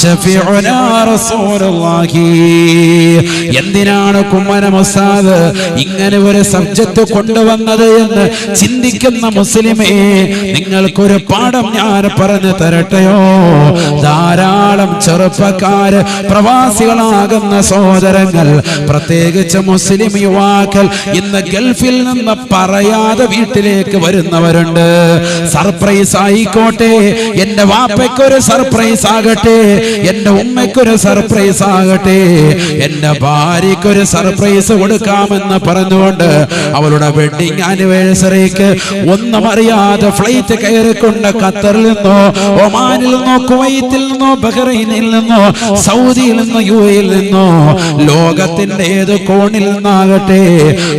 ശഫീഉനാ റസൂലുള്ളാഹി. എന്തിനാണ് കുമ്മന ഉസ്താദ് ഇങ്ങനെ ഒരു സബ്ജക്ട് കൊണ്ടുവന്നത് എന്ന് ചിന്തിക്കുന്ന മുസ്ലിമേ, നിങ്ങൾക്കൊരു പാഠം ഞാൻ പറഞ്ഞു തരട്ടെയോ? ധാരാളം ചെറുപ്പക്കാര്, പ്രവാസികളാകുന്ന സഹോദരങ്ങൾ, പ്രത്യേകിച്ച് മുസ്ലിം യുവാക്കൾ ഇന്ന് ഗൾഫിൽ നിന്ന് പറയാതെ വീട്ടിലേക്ക് വരുന്നവരുണ്ട്. സർപ്രൈസ് ആയിക്കോട്ടെ, എന്റെ വാപ്പയ്ക്കൊരു സർപ്രൈസ് ആകട്ടെ, എന്റെ ഉമ്മയ്ക്കൊരു സർപ്രൈസ് ആകട്ടെ, എന്റെ ഭാര്യയ്ക്കൊരു സർപ്രൈസ് കൊടുക്കാമെന്ന് പറഞ്ഞുകൊണ്ട് അവളുടെ വെഡിങ് ആനിവേഴ്സറിക്ക് ഒന്നും അറിയാതെ ഫ്ലൈറ്റ് കയറിക്കൊണ്ട് ഖത്തറിൽ നിന്നോ ഒമാനിൽ നിന്നോ കുവൈത്തിൽ നിന്നോ ബഹ്റൈനിൽ നിന്നോ സൗദിയിൽ നിന്നോ യുഎഇയിൽ നിന്നോ ലോകത്തിന്റെ ഏത് കോണിൽ നിന്നാകട്ടെ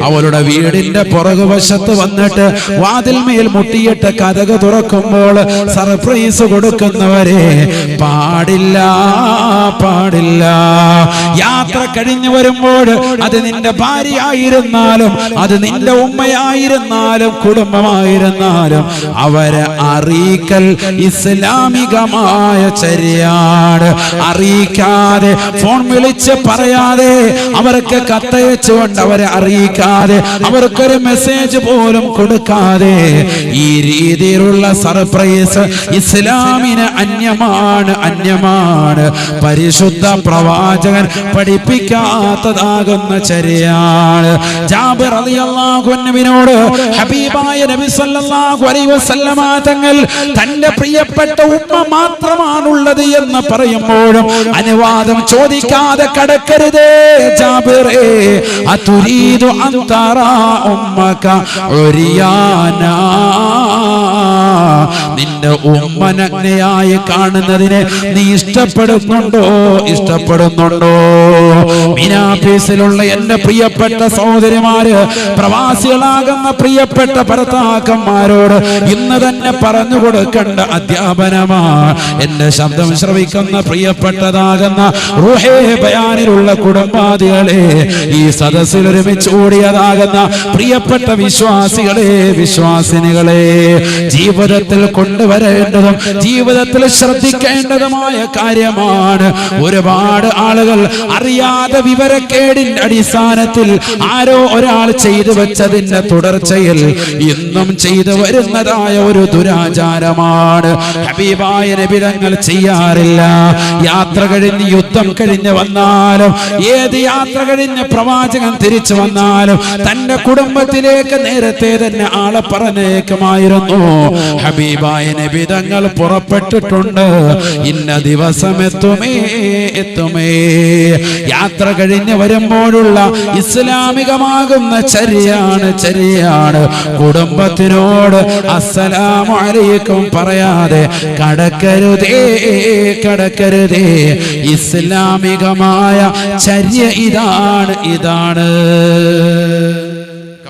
അവളുടെ വീടിന്റെ പുറകുവശത്ത് വന്നിട്ട് വാതിൽമേൽ മുട്ടിയിട്ട് കതക് തുറക്കുമ്പോൾ സർപ്രൈസ് കൊടുക്കുന്നവരെ പാടില്ല. യാത്ര കഴിഞ്ഞു വരുമ്പോൾ അത് നിന്റെ ഭാര്യയായിരുന്നാലും അത് നിന്റെ ഉമ്മയായിരുന്നാലും കുടുംബമായിരുന്നാലും അവരെ അറിയിക്കൽ ഇസ്ലാമികമായ ചര്യയാണ്. അറിയിക്കാതെ ഫോൺ വിളിച്ച് പറയാ പറയാതെ, അവർക്ക് കത്തയച്ചുകൊണ്ട് അവരെ അറിയിക്കാതെ, അവർക്കൊരു മെസ്സേജ് പോലും കൊടുക്കാതെ ഈ രീതിയിലുള്ള സർപ്രൈസ് ഇസ്ലാമിന് അന്യമാണ്. പരിശുദ്ധ പ്രവാചകൻ പഠിപ്പിക്കാത്തതാകുന്ന ചര്യയാണ്. ജാബിർ റളിയല്ലാഹു അൻഹുവിനോട് ഹബീബായ നബി സല്ലല്ലാഹു അലൈഹി വസല്ലമ തങ്ങൾ തന്റെ പ്രിയപ്പെട്ട ഉമ്മ മാത്രമാണുള്ളത് എന്ന് പറയുമ്പോഴും അനുവാദം ചോദിക്കാതെ കടക്കരുതേ ജാബിറേ. അതുരീദു അൻ തറാ ഉമ്മക ഉരിയാനാ, നിന്റെ ഉമ്മ നഗ്നയായി കാണുന്നതിനെ നീ ഇഷ്ടപ്പെടുന്നുണ്ടോ? മീനാപീസിലുള്ള എന്റെ പ്രിയപ്പെട്ട സഹോദരിമാര്, പ്രവാസികളാകുന്ന പ്രിയപ്പെട്ട ഭർത്താക്കന്മാരോട് ഇന്ന് തന്നെ പറഞ്ഞു കൊടുക്കേണ്ട അധ്യാപനമാണ്. എന്റെ ശബ്ദം ശ്രവിക്കുന്ന പ്രിയപ്പെട്ടതാകുന്ന റൂഹേ ബയാനിലുള്ള കുടുംബാദികളെ, ഈ സദസ്സിൽ ഒരുമിച്ച് കൂടിയതാകുന്ന പ്രിയപ്പെട്ട വിശ്വാസികളെ, വിശ്വാസിനികളെ, ജീവിതത്തിൽ കൊണ്ടുവരേണ്ടതും ജീവിതത്തിൽ ശ്രദ്ധിക്കേണ്ടതുമായ കാര്യമാണ്. ഒരുപാട് ആളുകൾ അറിയാതെ വിവരക്കേടിന്റെ അടിസ്ഥാനത്തിൽ ആരോ ഒരാൾ ചെയ്തു വെച്ചതിന്റെ തുടർച്ചയിൽ ഇന്നും ചെയ്തു വരുന്നതായ ഒരു ദുരാചാരമാണ്. ഹബീബായ നബി തങ്ങൾ ചെയ്യാറില്ല. യാത്ര കഴിഞ്ഞ് യുദ്ധം കഴിഞ്ഞ് വന്നാലും, ഏത് യാത്ര കഴിഞ്ഞ് പ്രവാചകൻ തിരിച്ചു വന്നാലും തന്റെ കുടുംബത്തിലേക്ക് നേരത്തെ തന്നെ ആളെ പറഞ്ഞേക്കുമായിരുന്നു. ഹബീബായ നബി തങ്ങൾ പുറപ്പെട്ടിട്ടുണ്ട്, ഇന്ന ദിവസം എത്തുമേ. യാത്ര കഴിഞ്ഞ് വരുമ്പോഴുള്ള ഇസ്ലാമികമാകുന്ന ചര്യയാണ്. കുടുംബത്തിനോട് അസ്സലാമു അലൈക്കും പറയാതെ കടക്കരുതേ. ഇസ്ലാമികമായ ചര്യ ഇതാണ്.